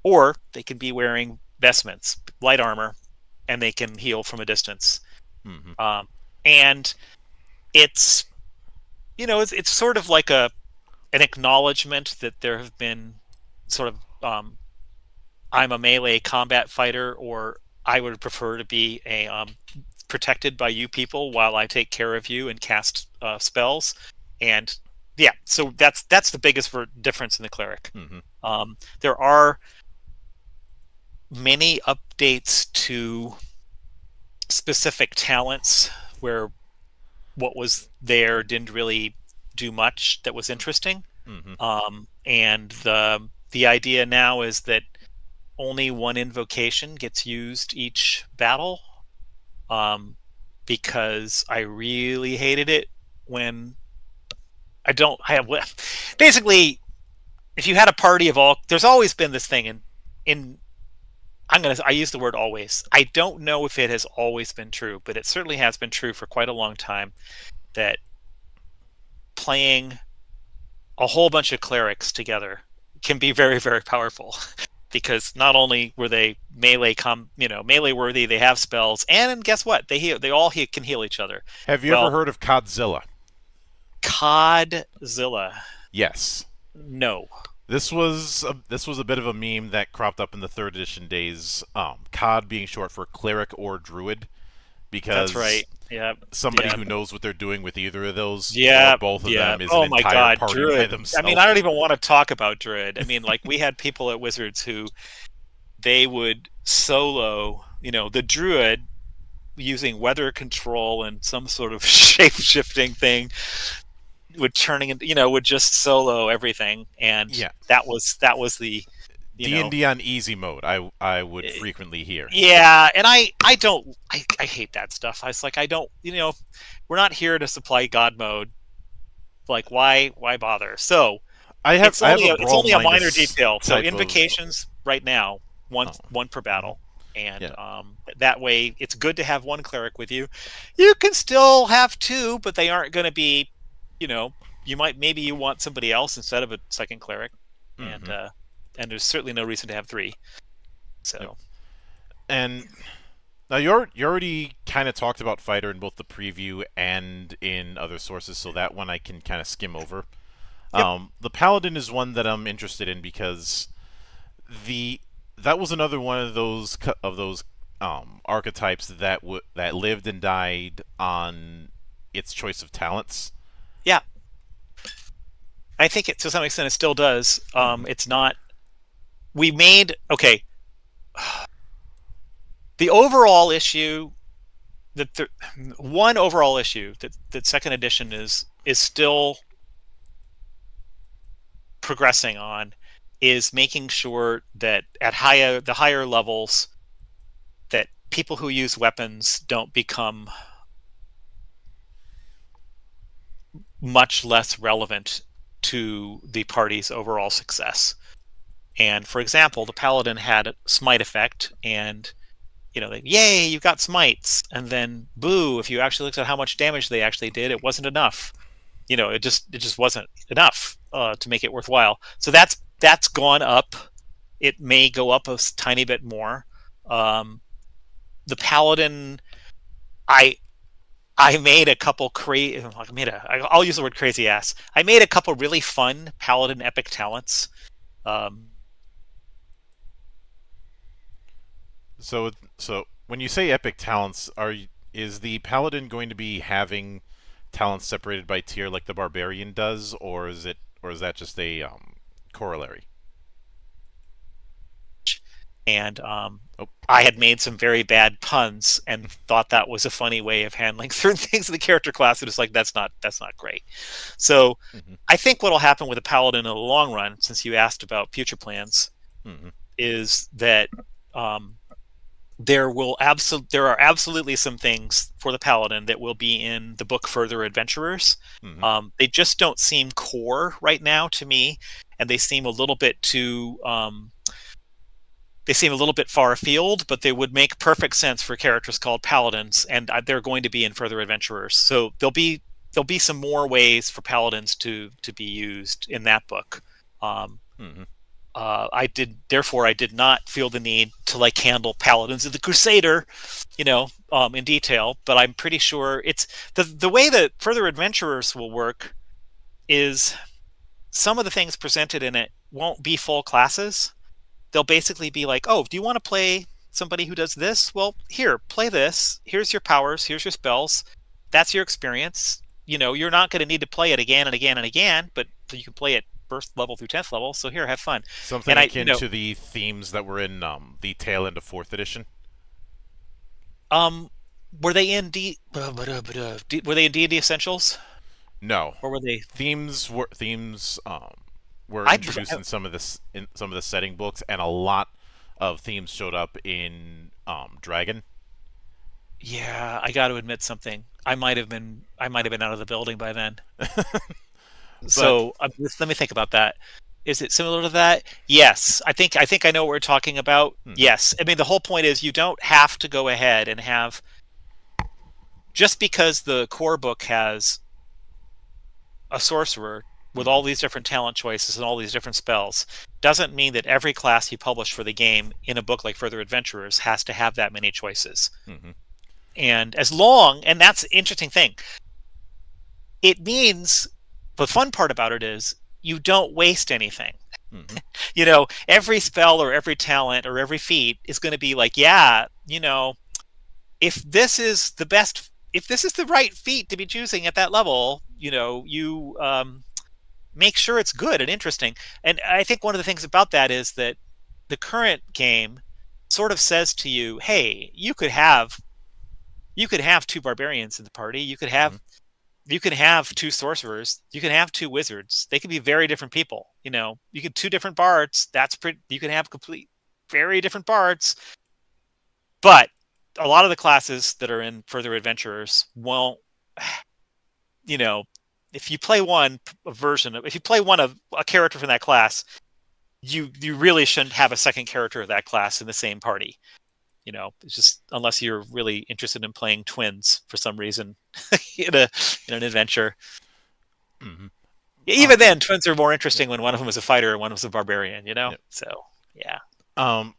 or they can be wearing vestments, light armor, and they can heal from a distance. Hmm. And it's it's sort of like an acknowledgement that there have been sort of I'm a melee combat fighter, or I would prefer to be a protected by you people while I take care of you and cast spells. And yeah, so that's the biggest difference in the cleric. Hmm. There are many updates to specific talents where what was there didn't really do much that was interesting. Hmm. And the idea now is that only one invocation gets used each battle, um, because I really hated it when I don't have. Basically, if you had a party of all, there's always been this thing in I use the word always. I don't know if it has always been true, but it certainly has been true for quite a long time that playing a whole bunch of clerics together can be very, very powerful. Because not only were they melee worthy, they have spells, and guess what? Can heal each other. Have you ever Well, heard of Codzilla? Codzilla, Yes. no. This was a bit of a meme that cropped up in the third edition days. COD being short for cleric or druid, That's because right. Yeah, somebody yeah, who knows what they're doing with either of those or yeah, both of yeah. them is an Oh my entire God, party by Druid. I mean, themselves. I don't even want to talk about Druid. I mean, like we had people at Wizards who they would solo, the Druid using weather control and some sort of shape shifting thing would just solo everything, and Yeah, that was the you know D&D on easy mode. I would eh, frequently hear. yeah, and I don't I hate that stuff. I was like, I don't, we're not here to supply God mode. Like, why bother? So I have a it's brawl only a minor minus detail. So type of. invocations right now, one Oh, one per mhm, battle, and yeah. that way it's good to have one cleric with you. You can still have two, but they aren't going to be, you know, maybe you want somebody else instead of a second cleric, and Hmm. uh, and there's certainly no reason to have three. Yep. So And now you already kind of talked about fighter in both the preview and in other sources, so that one I can kind of skim over. yep, The paladin is one that I'm interested in because the that was another one of those archetypes that lived and died on its choice of talents. yeah, I think it to some extent it still does. Hmm. It's not. We made okay. The overall issue the one overall issue that second edition is still progressing on is making sure that at the higher levels that people who use weapons don't become much less relevant to the party's overall success. And for example, the paladin had a smite effect, and yay, you got smites, and then boo, if you actually looked at how much damage they actually did, it wasn't enough. It just wasn't enough to make it worthwhile. So that's gone up. It may go up a tiny bit more. The paladin, I I made a couple crazy. I'll use the word crazy ass. I made a couple really fun paladin epic talents. Um, So when you say epic talents, is the paladin going to be having talents separated by tier like the barbarian does, or is that just a corollary? and Oh. I had made some very bad puns and thought that was a funny way of handling certain things in the character class. It was like that's not great. So Hmm. I think what'll happen with a paladin in the long run, since you asked about future plans, Hmm. is that um, there are absolutely some things for the paladin that will be in the book Further Adventurers. Hmm. They just don't seem core right now to me, and they seem a little bit far afield, but they would make perfect sense for characters called paladins, and they're going to be in Further Adventurers. So there'll be some more ways for paladins to be used in that book. Um, Hmm. I did not feel the need to like handle paladins of the Crusader, in detail. But I'm pretty sure it's the way that Further Adventurers will work is some of the things presented in it won't be full classes. They'll basically be like, oh, do you want to play somebody who does this? Well, here, play this. Here's your powers. Here's your spells. That's your experience. You're not going to need to play it again and again and again, but you can play it first level through 10th level. So here, have fun. Something And akin to the themes that were in the tail end of fourth edition. um, were they in were they in D&D Essentials, No, or were they? themes were I introduced in some of the setting books, and a lot of themes showed up in Dragon. Yeah, I got to admit something. I might have been out of the building by then. But So let me think about that. Is it similar to that? Yes, I think I know what we're talking about. mhm, Yes, I mean the whole point is you don't have to go ahead and have just because the core book has a sorcerer with mhm, all these different talent choices and all these different spells doesn't mean that every class you publish for the game in a book like Further Adventurers has to have that many choices. mhm, And that's the interesting thing. It means the fun part about it is you don't waste anything. mhm, Every spell or every talent or every feat is going to be like, yeah, if this is the right feat to be choosing at that level, you make sure it's good and interesting. And I think one of the things about that is that the current game sort of says to you, hey, you could have two barbarians in the party. mhm, You can have two sorcerers. You can have two wizards. They can be very different people. You can two different bards. You can have complete very different bards. But a lot of the classes that are in Further Adventurers won't. You know, if you play if you play one of a character from that class, you really shouldn't have a second character of that class in the same party. It's just unless you're really interested in playing twins for some reason in a in an adventure. mhm. Even then, twins are more interesting when one of them is a fighter and one of them is a barbarian. Yep. So yeah, Um.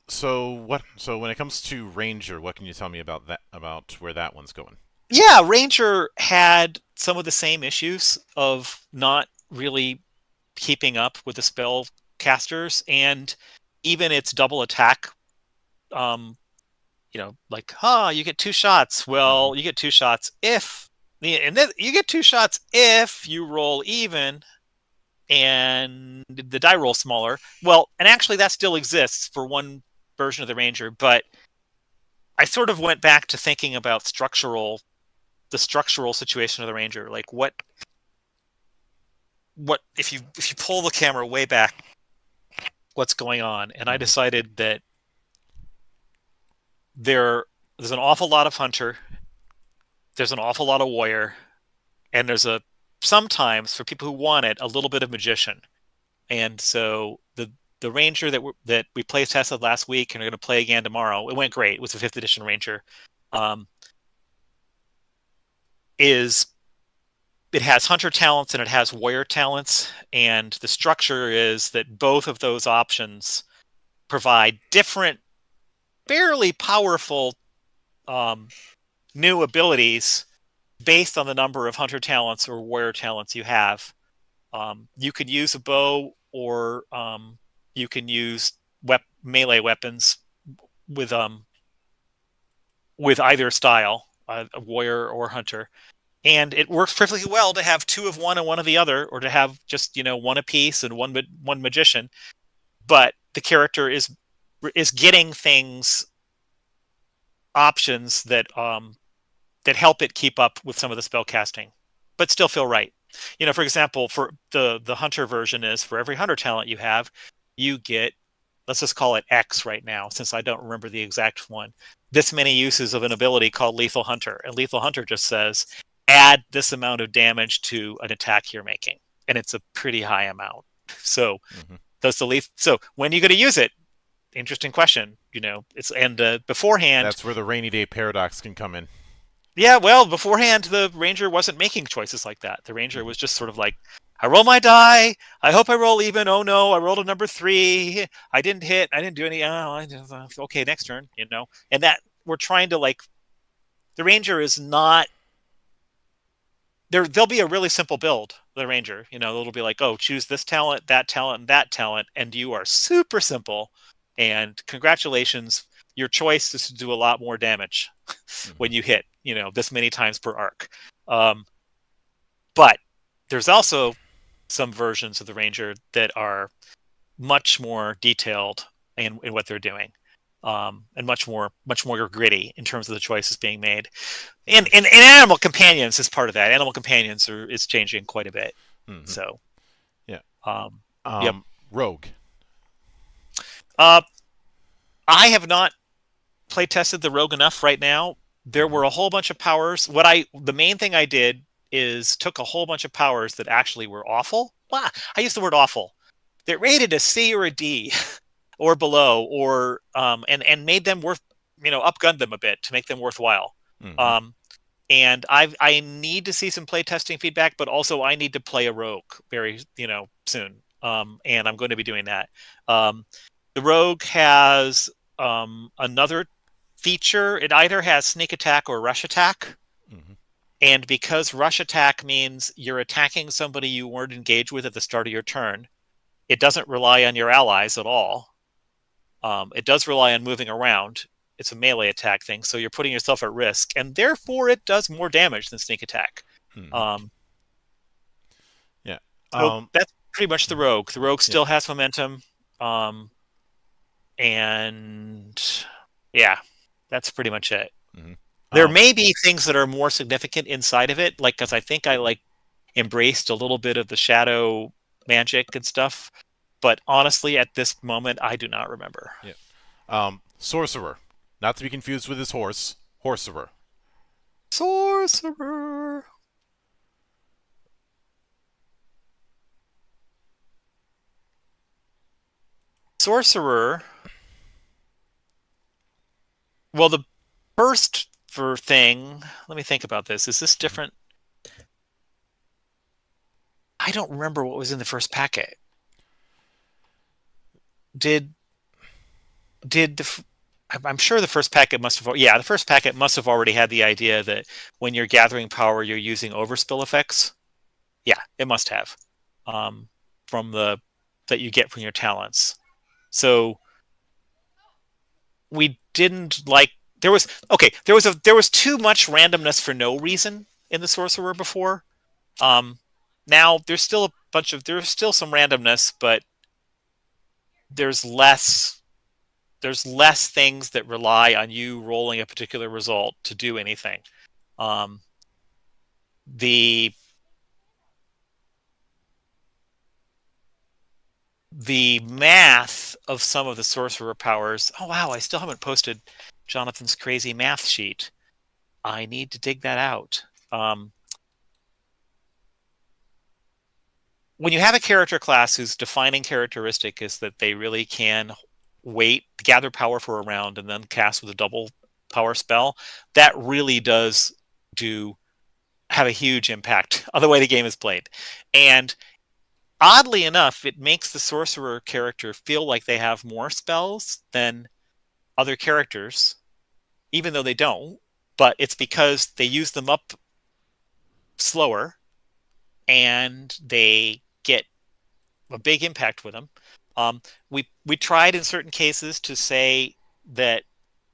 So what? So when it comes to Ranger, what can you tell me about that? About where that one's going? yeah. Ranger had some of the same issues of not really keeping up with the spell casters, and even its double attack. Um, like, you get two shots. Mhm, Well, you get two shots you get two shots if you roll even and the die roll smaller. Well, and actually that still exists for one version of the Ranger, but I sort of went back to thinking about the structural situation of the Ranger. Like what if you pull the camera way back, what's going on? And I mhm, decided that there's an awful lot of hunter, there's an awful lot of warrior, and there's sometimes for people who want it a little bit of magician. And so the Ranger that we play tested last week and are going to play again tomorrow, it went great. It was a 5th edition Ranger. Um, is It has hunter talents and it has warrior talents, and the structure is that both of those options provide different, fairly powerful um, new abilities based on the number of hunter talents or warrior talents you have. You can use a bow, or you can use melee weapons with either style, a warrior or hunter. And it works perfectly well to have two of one and one of the other, or to have just one apiece and one magician. But the character is getting options that help it keep up with some of the spell casting, but still feel right. For example, for the hunter version is for every hunter talent you have, you get, let's just call it X right now, since I don't remember the exact one, this many uses of an ability called Lethal Hunter. And Lethal Hunter just says, add this amount of damage to an attack you're making. And it's a pretty high amount. So mhm. so when are you going to use it? Interesting question. Beforehand, That's where the rainy day paradox can come in. yeah, well, beforehand, the Ranger wasn't making choices like that. The Ranger Mhm, was just sort of like, I roll my die. I hope I roll even. Oh no, I rolled a number 3. I didn't hit. I didn't do any. Okay, next turn. And that we're trying to like. The Ranger is not there. There'll be a really simple build. The Ranger, it'll be like, oh, choose this talent, and that talent, and you are super simple. And congratulations, your choice is to do a lot more damage mhm, when you hit, this many times per arc. Um, but there's also some versions of the Ranger that are much more detailed in what they're doing, and much more gritty in terms of the choices being made. And Animal Companions is part of that. Animal Companions is changing quite a bit. mhm. So, Yeah. yep. Rogue. Uh, I have not play tested the Rogue enough right now. There Mm-hmm. were a whole bunch of powers. The main thing I did is took a whole bunch of powers that actually were awful. I use the word awful. They're rated a C or a D or below, or and made them worth, upgunned them a bit to make them worthwhile. Mm-hmm. Um, and I need to see some play testing feedback, but also I need to play a Rogue very soon. And I'm going to be doing that. The Rogue has another feature. It either has sneak attack or rush attack. Mm-hmm. And because rush attack means you're attacking somebody you weren't engaged with at the start of your turn, it doesn't rely on your allies at all. It does rely on moving around. It's a melee attack thing, so you're putting yourself at risk, and therefore it does more damage than sneak attack. Mm-hmm. Um, Yeah. so Um. that's pretty much the Rogue. The Rogue Yeah. still has momentum, and yeah, that's pretty much it. Mm-hmm. There may be things that are more significant inside of it, like because I think I embraced a little bit of the shadow magic and stuff. But honestly, at this moment, I do not remember. Yeah. Sorcerer, not to be confused with his horse. Horserer. Sorcerer. Sorcerer. Well, the first for thing. Let me think about this. Is this different? I don't remember what was in the first packet. Did the I'm sure the first packet must have, the first packet must have already had the idea that when you're gathering power, you're using overspill effects. Yeah, it must have, from the that you get from your talents. So we didn't like there was too much randomness for no reason in the sorcerer before. Now there's still some randomness, but there's less things that rely on you rolling a particular result to do anything. Um, the math of some of the sorcerer powers. Oh wow, I still haven't posted Jonathan's crazy math sheet. I need to dig that out. When you have a character class whose defining characteristic is that they really can gather power for a round, and then cast with a double power spell, that really does have a huge impact on the way the game is played. And oddly enough, it makes the sorcerer character feel like they have more spells than other characters, even though they don't. But it's because they use them up slower and they get a big impact with them. We tried in certain cases to say that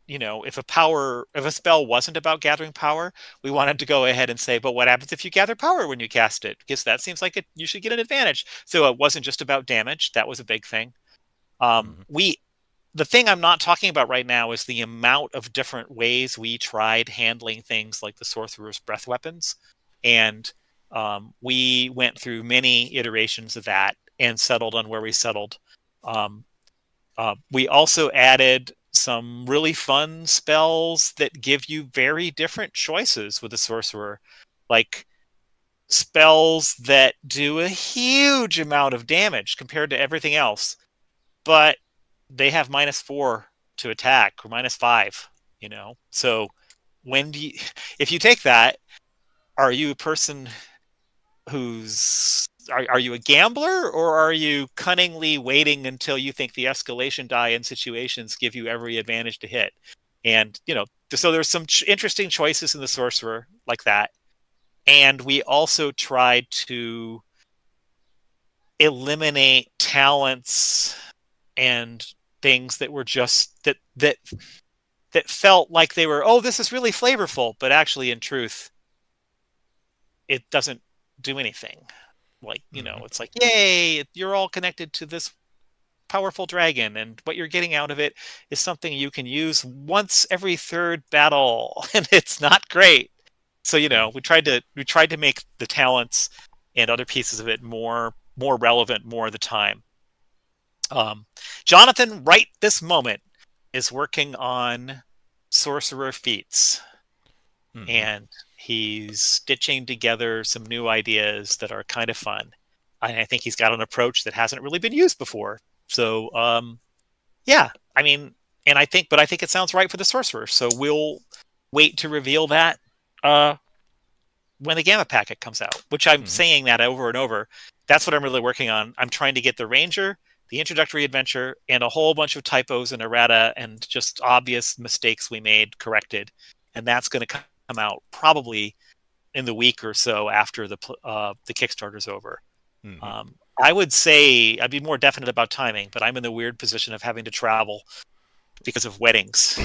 if a spell wasn't about gathering power, we wanted to go ahead and say, but what happens if you gather power when you cast it? Because that seems like you should get an advantage. So it wasn't just about damage. That was a big thing. Mm-hmm. The thing I'm not talking about right now is the amount of different ways we tried handling things like the sorcerer's breath weapons. And we went through many iterations of that and settled on where we settled. We also added some really fun spells that give you very different choices with the sorcerer, like spells that do a huge amount of damage compared to everything else, but they have -4 to attack or -5. So if you take that, are you a person are you a gambler, or are you cunningly waiting until you think the escalation die in situations give you every advantage to hit? And so there's some interesting choices in the sorcerer like that. And we also tried to eliminate talents and things that were just that felt like they were, oh, this is really flavorful, but actually in truth it doesn't do anything. Mm-hmm. It's like, yay, you're all connected to this powerful dragon, and what you're getting out of it is something you can use once every third battle, and it's not great. So we tried to make the talents and other pieces of it more relevant more of the time. Um, Jonathan, right this moment, is working on Sorcerer Feats, Mm-hmm. and he's stitching together some new ideas that are kind of fun. I think he's got an approach that hasn't really been used before. So, yeah, I mean, but I think it sounds right for the Sorcerer. So we'll wait to reveal that uh, when the Gamma Packet comes out, which I'm Mm-hmm. saying that over and over. That's what I'm really working on. I'm trying to get the Ranger, the introductory adventure, and a whole bunch of typos and errata and just obvious mistakes we made corrected. And that's going to come out probably in the week or so after the Kickstarter's over. Mm-hmm. I would say I'd be more definite about timing, but I'm in the weird position of having to travel because of weddings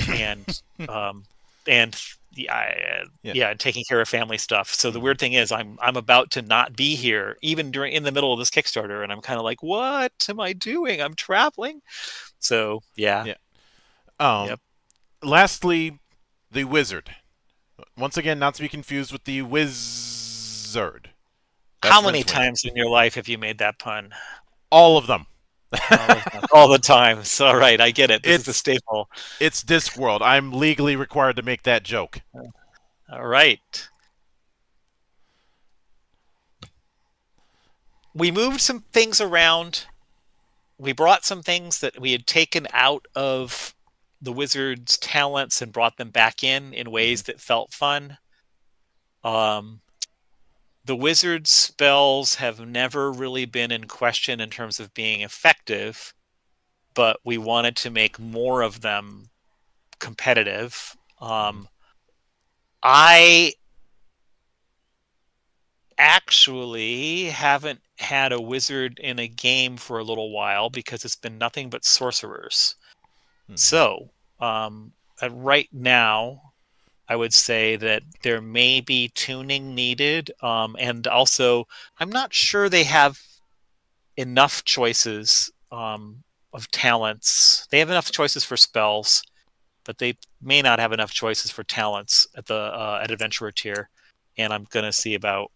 um, and Yeah. yeah, taking care of family stuff. So the Mm-hmm. weird thing is, I'm about to not be here even during in the middle of this Kickstarter, and I'm kind of like, what am I doing? I'm traveling. So yeah, Yeah. Um. yep. Lastly, the wizard. Once again, not to be confused with the wizard. How That's many Rincewind. times in your life have you made that pun? All of them. All of them. All the time. So, all right, I get it. This is the it's staple. it's Discworld. I'm legally required to make that joke. All right. We moved some things around. We brought some things that we had taken out of the wizard's talents and brought them back in Mm-hmm. ways that felt fun. Um, the wizard's spells have never really been in question in terms of being effective, but we wanted to make more of them competitive. Mm-hmm. I actually haven't had a wizard in a game for a little while because it's been nothing but sorcerers. Mm-hmm. So, right now, I would say that there may be tuning needed. And also, I'm not sure they have enough choices of talents. They have enough choices for spells, but they may not have enough choices for talents at the at adventurer tier. And I'm gonna see about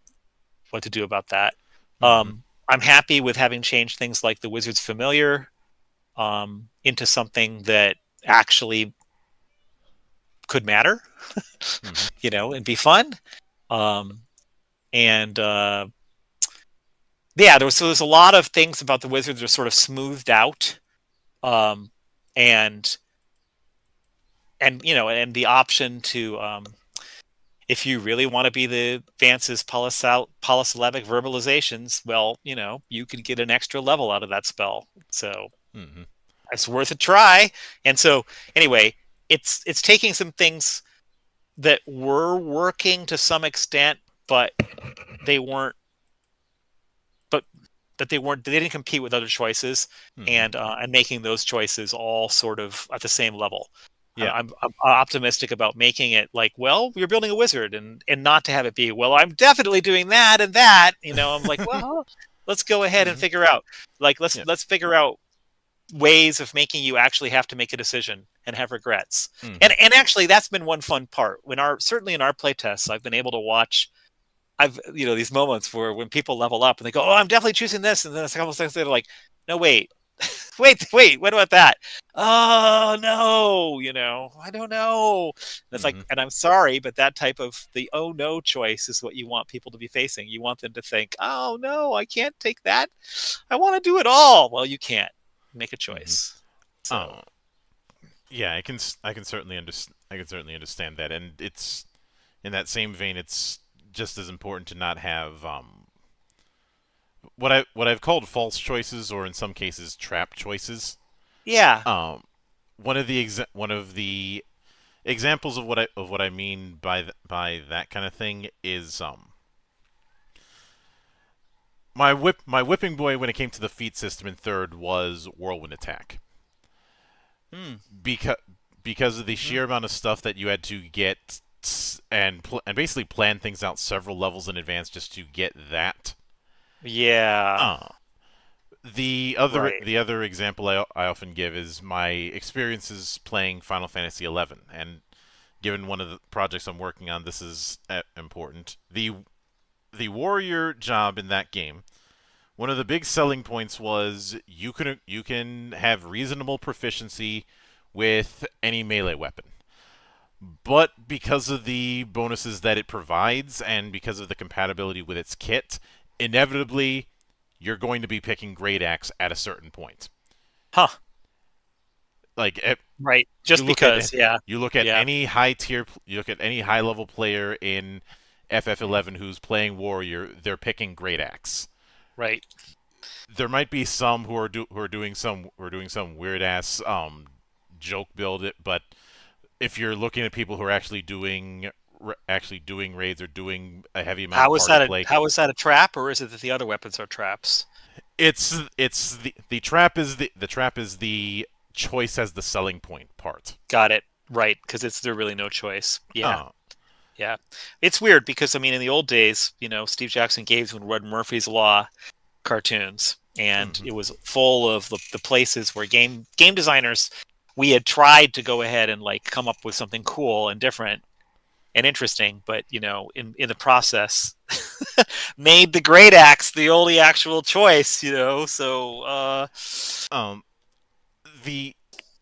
what to do about that. Mm-hmm. I'm happy with having changed things like the wizard's familiar into something that actually could matter, Mm-hmm. and be fun. Um, and yeah, there's a lot of things about the wizards that are sort of smoothed out, um, and and the option to if you really want to be the advances polysyllabic verbalizations, well, you could get an extra level out of that spell. So Mm-hmm. it's worth a try. And so anyway, it's taking some things that were working to some extent, but they weren't but they didn't compete with other choices, Mm-hmm. and making those choices all sort of at the same level. Yeah. I'm optimistic about making it like, well, you're building a wizard, and not to have it be, well, I'm definitely doing that and that. I'm like, well, let's go ahead and Mm-hmm. figure out, like, Yeah. let's figure out ways of making you actually have to make a decision and have regrets. Mm-hmm. And actually, that's been one fun part. Certainly in our playtests, I've been able to watch. I've these moments where when people level up and they go, "Oh, I'm definitely choosing this," and then a couple of seconds they're like, "No, wait, wait, what about that? Oh no, I don't know." And it's like, Mm-hmm. and I'm sorry, but that type of the oh no choice is what you want people to be facing. You want them to think, "Oh no, I can't take that. I want to do it all." Well, you can't. Make a Mm-hmm. choice. So, Oh, yeah. I can certainly understand that, and it's in that same vein. It's just as important to not have what I've called false choices, or in some cases trap choices. yeah. Um, one of the examples of what I mean by by that kind of thing is my whipping boy when it came to the feat system in third was whirlwind attack Hmm. because of the Hmm. sheer amount of stuff that you had to get and basically plan things out several levels in advance just to get that. Yeah. Uh, Right. the other example I often give is my experiences playing Final Fantasy XI, and given one of the projects I'm working on, this is important. The warrior job in that game one of the big selling points was you can have reasonable proficiency with any melee weapon. But because of the bonuses that it provides and because of the compatibility with its kit, inevitably you're going to be picking Great Axe at a certain point. Huh. Like Right. you Just look at because. Yeah. you look at Yeah. any high tier, you look at any high level player in FF11 who's playing warrior, they're picking Great Axe. Right. There might be some who are doing some weird ass joke build it, but if you're looking at people who are actually doing raids or doing a heavy amount of party play, How is that a trap, or is it that the other weapons are traps? it's the trap is the trap is the choice as the selling point part. Got it. Right, because it's there really no choice. Yeah. Oh. Yeah. It's weird because I mean in the old days, Steve Jackson gave when read Murphy's Law cartoons, and Mhm. it was full of the places where game designers we had tried to go ahead and like come up with something cool and different and interesting, but in the process made the great axe the only actual choice, so Um, the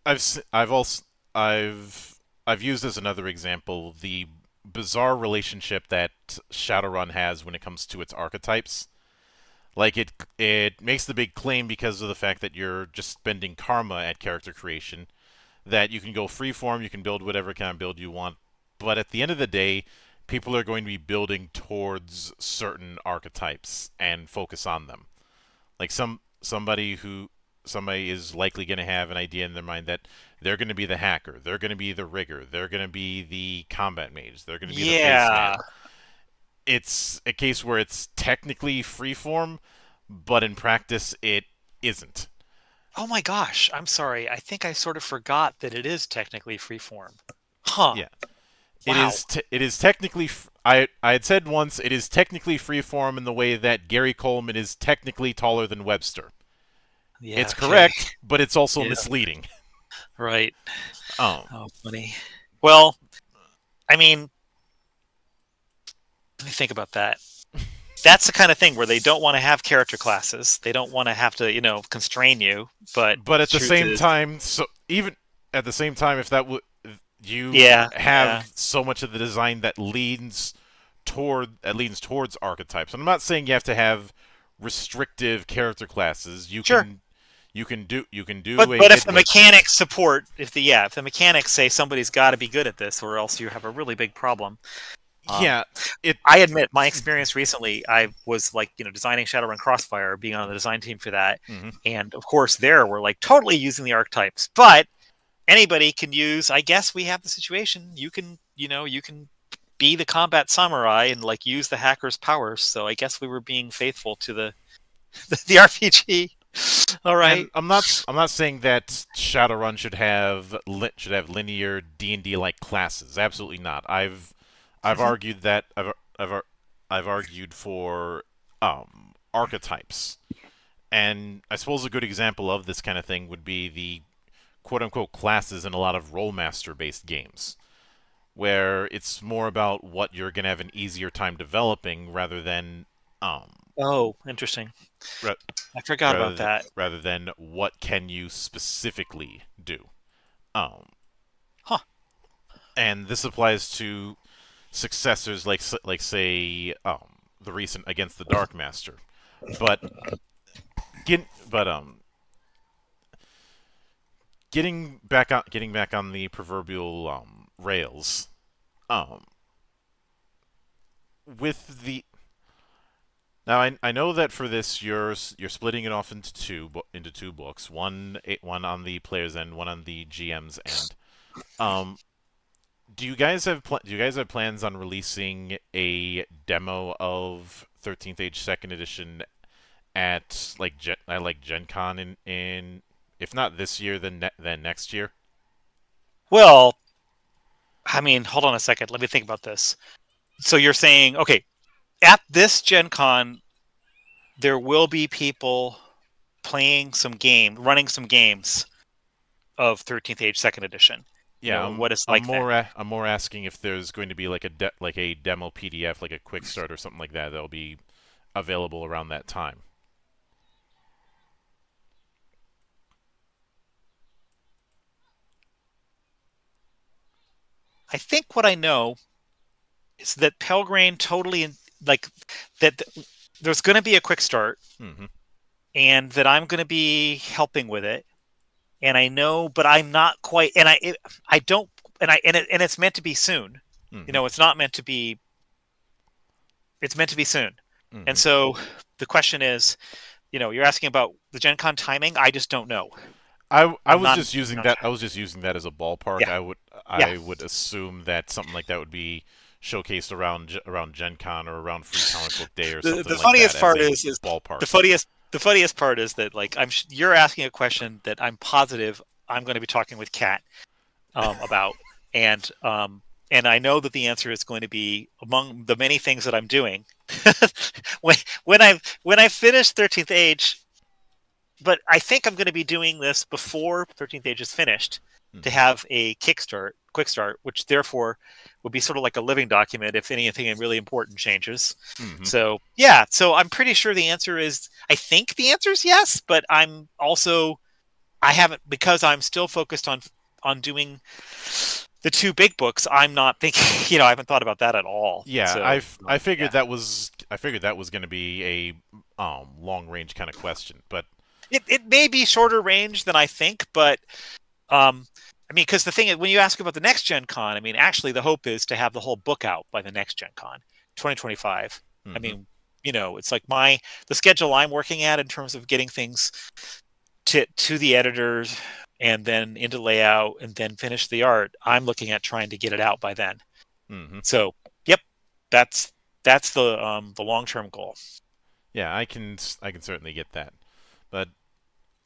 I've also I've used as another example the bizarre relationship that Shadowrun has when it comes to its archetypes. Like it makes the big claim because of the fact that you're just spending karma at character creation, that you can go freeform, you can build whatever kind of build you want, but at the end of the day, people are going to be building towards certain archetypes and focus on them. Like somebody is likely going to have an idea in their mind that they're going to be the hacker, they're going to be the rigger, they're going to be the combat mage, they're going to be the face man. yeah. It's a case where it's technically freeform, but in practice it isn't. Oh my gosh, I'm sorry. I think I sort of forgot that it is technically freeform. Huh. Yeah, Wow. it is technically. I had said once it is technically freeform in the way that Gary Coleman is technically taller than Webster. Yeah, It's okay. correct, but it's also Yeah, misleading. right. Oh, Oh, funny. Well, I mean, let me think about that. That's the kind of thing where they don't want to have character classes. They don't want to have to, constrain you. But but the at the truth same is, time, so even at the same time, if that would you yeah, yeah, have so much of the design that leans towards archetypes. And I'm not saying you have to have restrictive character classes. sure. You can do a But if hit the list. mechanics support, if the mechanics say somebody's got to be good at this, or else you have a really big problem. Um, Yeah, it. I admit my experience recently. I was like, designing Shadowrun Crossfire, being on the design team for that, Mhm. and of course, there we're like totally using the archetypes, but anybody can use. I guess we have the situation. You can be the combat samurai and like use the hacker's powers. So I guess we were being faithful to the the RPG. All And right. I'm not saying that Shadowrun should have linear D&D like classes. Absolutely not. I've Mhm. argued that I've argued for archetypes. And I suppose a good example of this kind of thing would be the quote unquote classes in a lot of Rollmaster based games, where it's more about what you're going to have an easier time developing um Oh, interesting. ra- I forgot about that. rather than what can you specifically do. Um Huh. and this applies to successors like say the recent Against the Dark Master. But but getting back on the proverbial rails. Um, with the Now I know that for this you're splitting it off into two books. One on the player's end, one on the GM's end. Um, do you guys have plans on releasing a demo of 13th Age Second Edition at like Gen Con in if not this year then next year? Well, I mean, hold on a second. Let me think about this. So you're saying, okay, at this Gen Con, there will be people running some games of 13th Age Second Edition. Yeah, What it's like then. I'm more asking if there's going to be like like a demo PDF, like a quick start or something like that that'll be available around that time. I think what I know is that Pelgrane totally like that there's going to be a quick start, Mm-hmm. and that I'm going to be helping with it. And I know, but I'm not quite. And I don't, and it's meant to be soon. Mm-hmm. It's not meant to be. It's meant to be soon. And Mm-hmm. so the question is, you're asking about the Gen Con timing. I just don't know. I I'm was not. just I'm using not that. sure. I was just using that as a ballpark. Yeah, I yeah. would assume that something like that would be showcased around Gen Con or around Free Comic Book Day or The something like that funniest as part a is ballpark. the funniest part is that like you're asking a question that I'm positive I'm going to be talking with Kat about, and I know that the answer is going to be among the many things that I'm doing when when I finish 13th Age. But I think I'm going to be doing this before 13th Age is finished to Mm-hmm. have a quick start, which therefore would be sort of like a living document if anything really important changes. Mm-hmm. So yeah, so I'm pretty sure the answer is. I think the answer is yes, but I haven't, because I'm still focused on doing the two big books. I'm not thinking, I haven't thought about that at all. Yeah, So I figured yeah, that was going to be a long range kind of question, but it may be shorter range than I think, but um, I mean, because the thing is, when you ask about the next Gen Con, I mean, actually, the hope is to have the whole book out by the next Gen Con, 2025. I mm-hmm. mean, it's like the schedule I'm working at in terms of getting things to the editors and then into layout and then finish the art. I'm looking at trying to get it out by then. Mm-hmm. So, yep, that's the long term goal. Yeah, I can certainly get that, but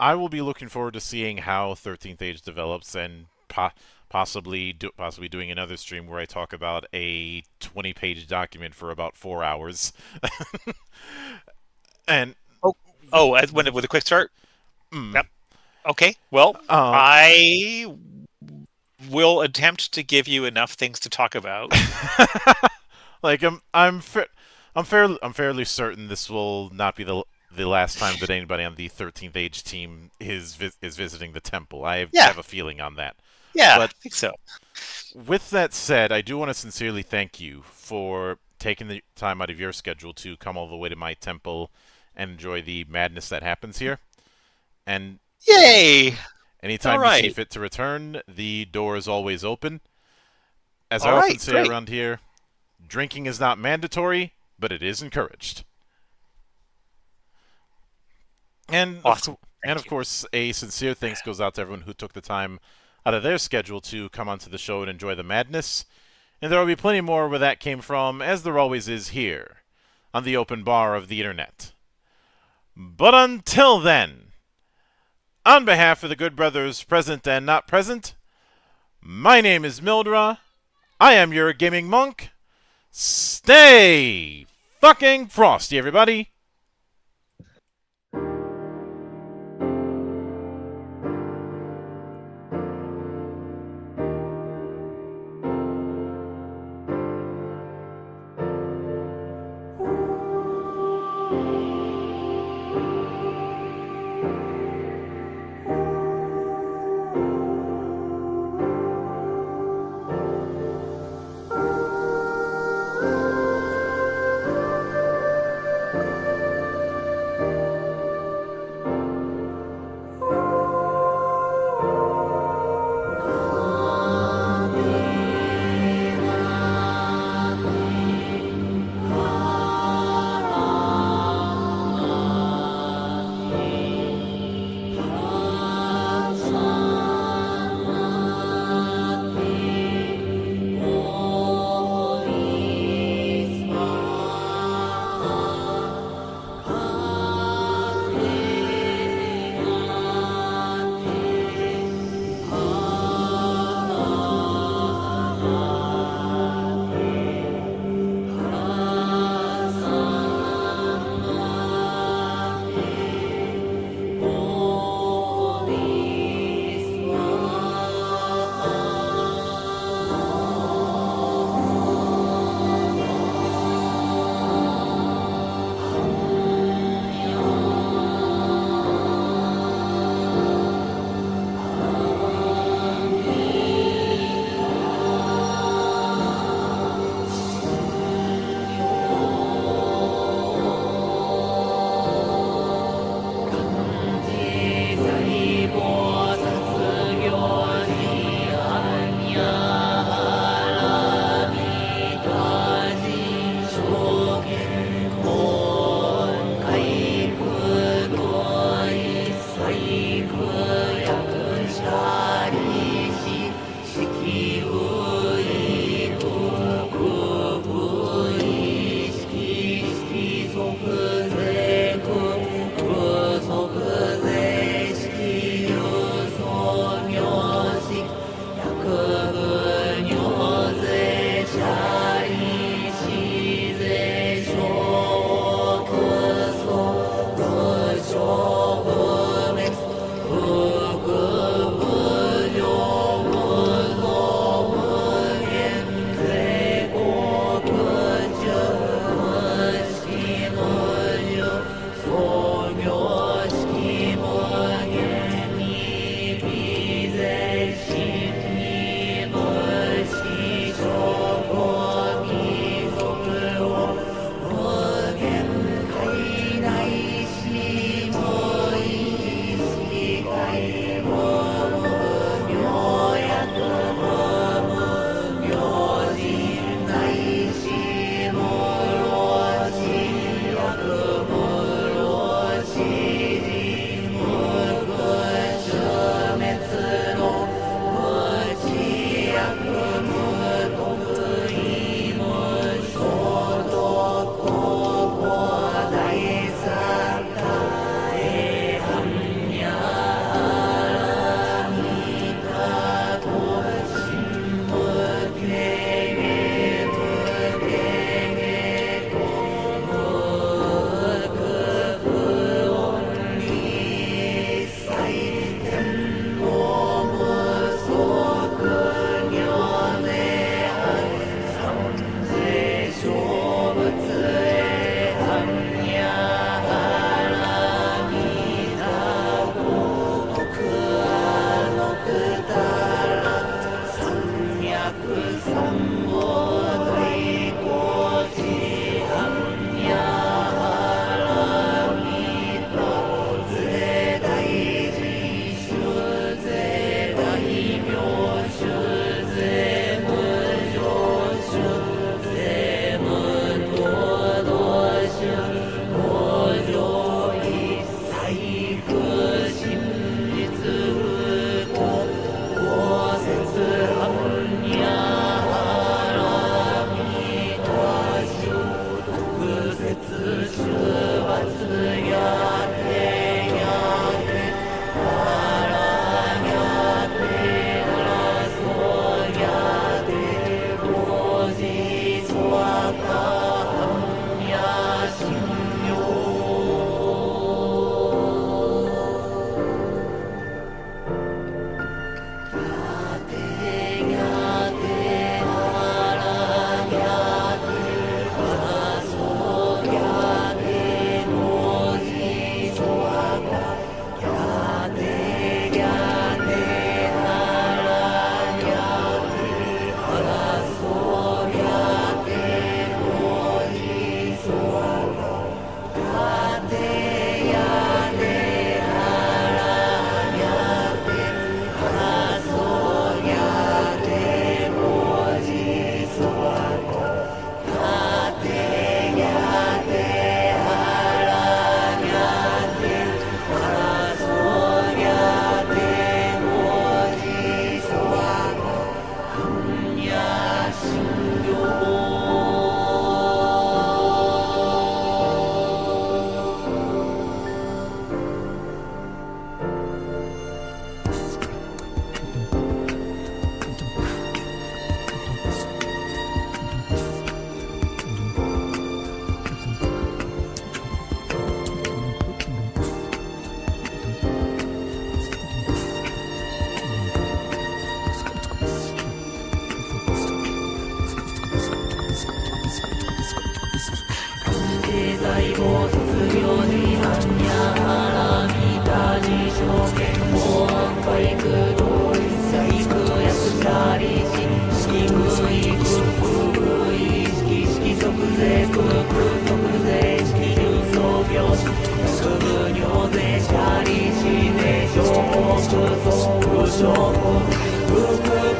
I will be looking forward to seeing how 13th Age develops and possibly doing another stream where I talk about a 20-page document for about 4 hours. And Oh, when with a quick start. mm, Yep. Okay. Well, uh, I will attempt to give you enough things to talk about. like I'm fairly certain this will not be the last time that anybody on the 13th Age team is visiting the temple. I Yeah. have a feeling on that. Yeah, I But think so. with that said, I do want to sincerely thank you for taking the time out of your schedule to come all the way to my temple and enjoy the madness that happens here. And Yay! All anytime you see right. fit to return, the door is always open. As I All often right. say Great. around here, drinking is not mandatory, but it is encouraged. And Awesome. and Thank of you. course, a sincere thanks goes out to everyone who took the time out of their schedule to come onto the show and enjoy the madness. And there will be plenty more where that came from, as there always is here, on the open bar of the internet. But until then, on behalf of the good brothers present and not present, my name is Mildra. I am your gaming monk. Stay fucking frosty, everybody.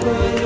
Thank you.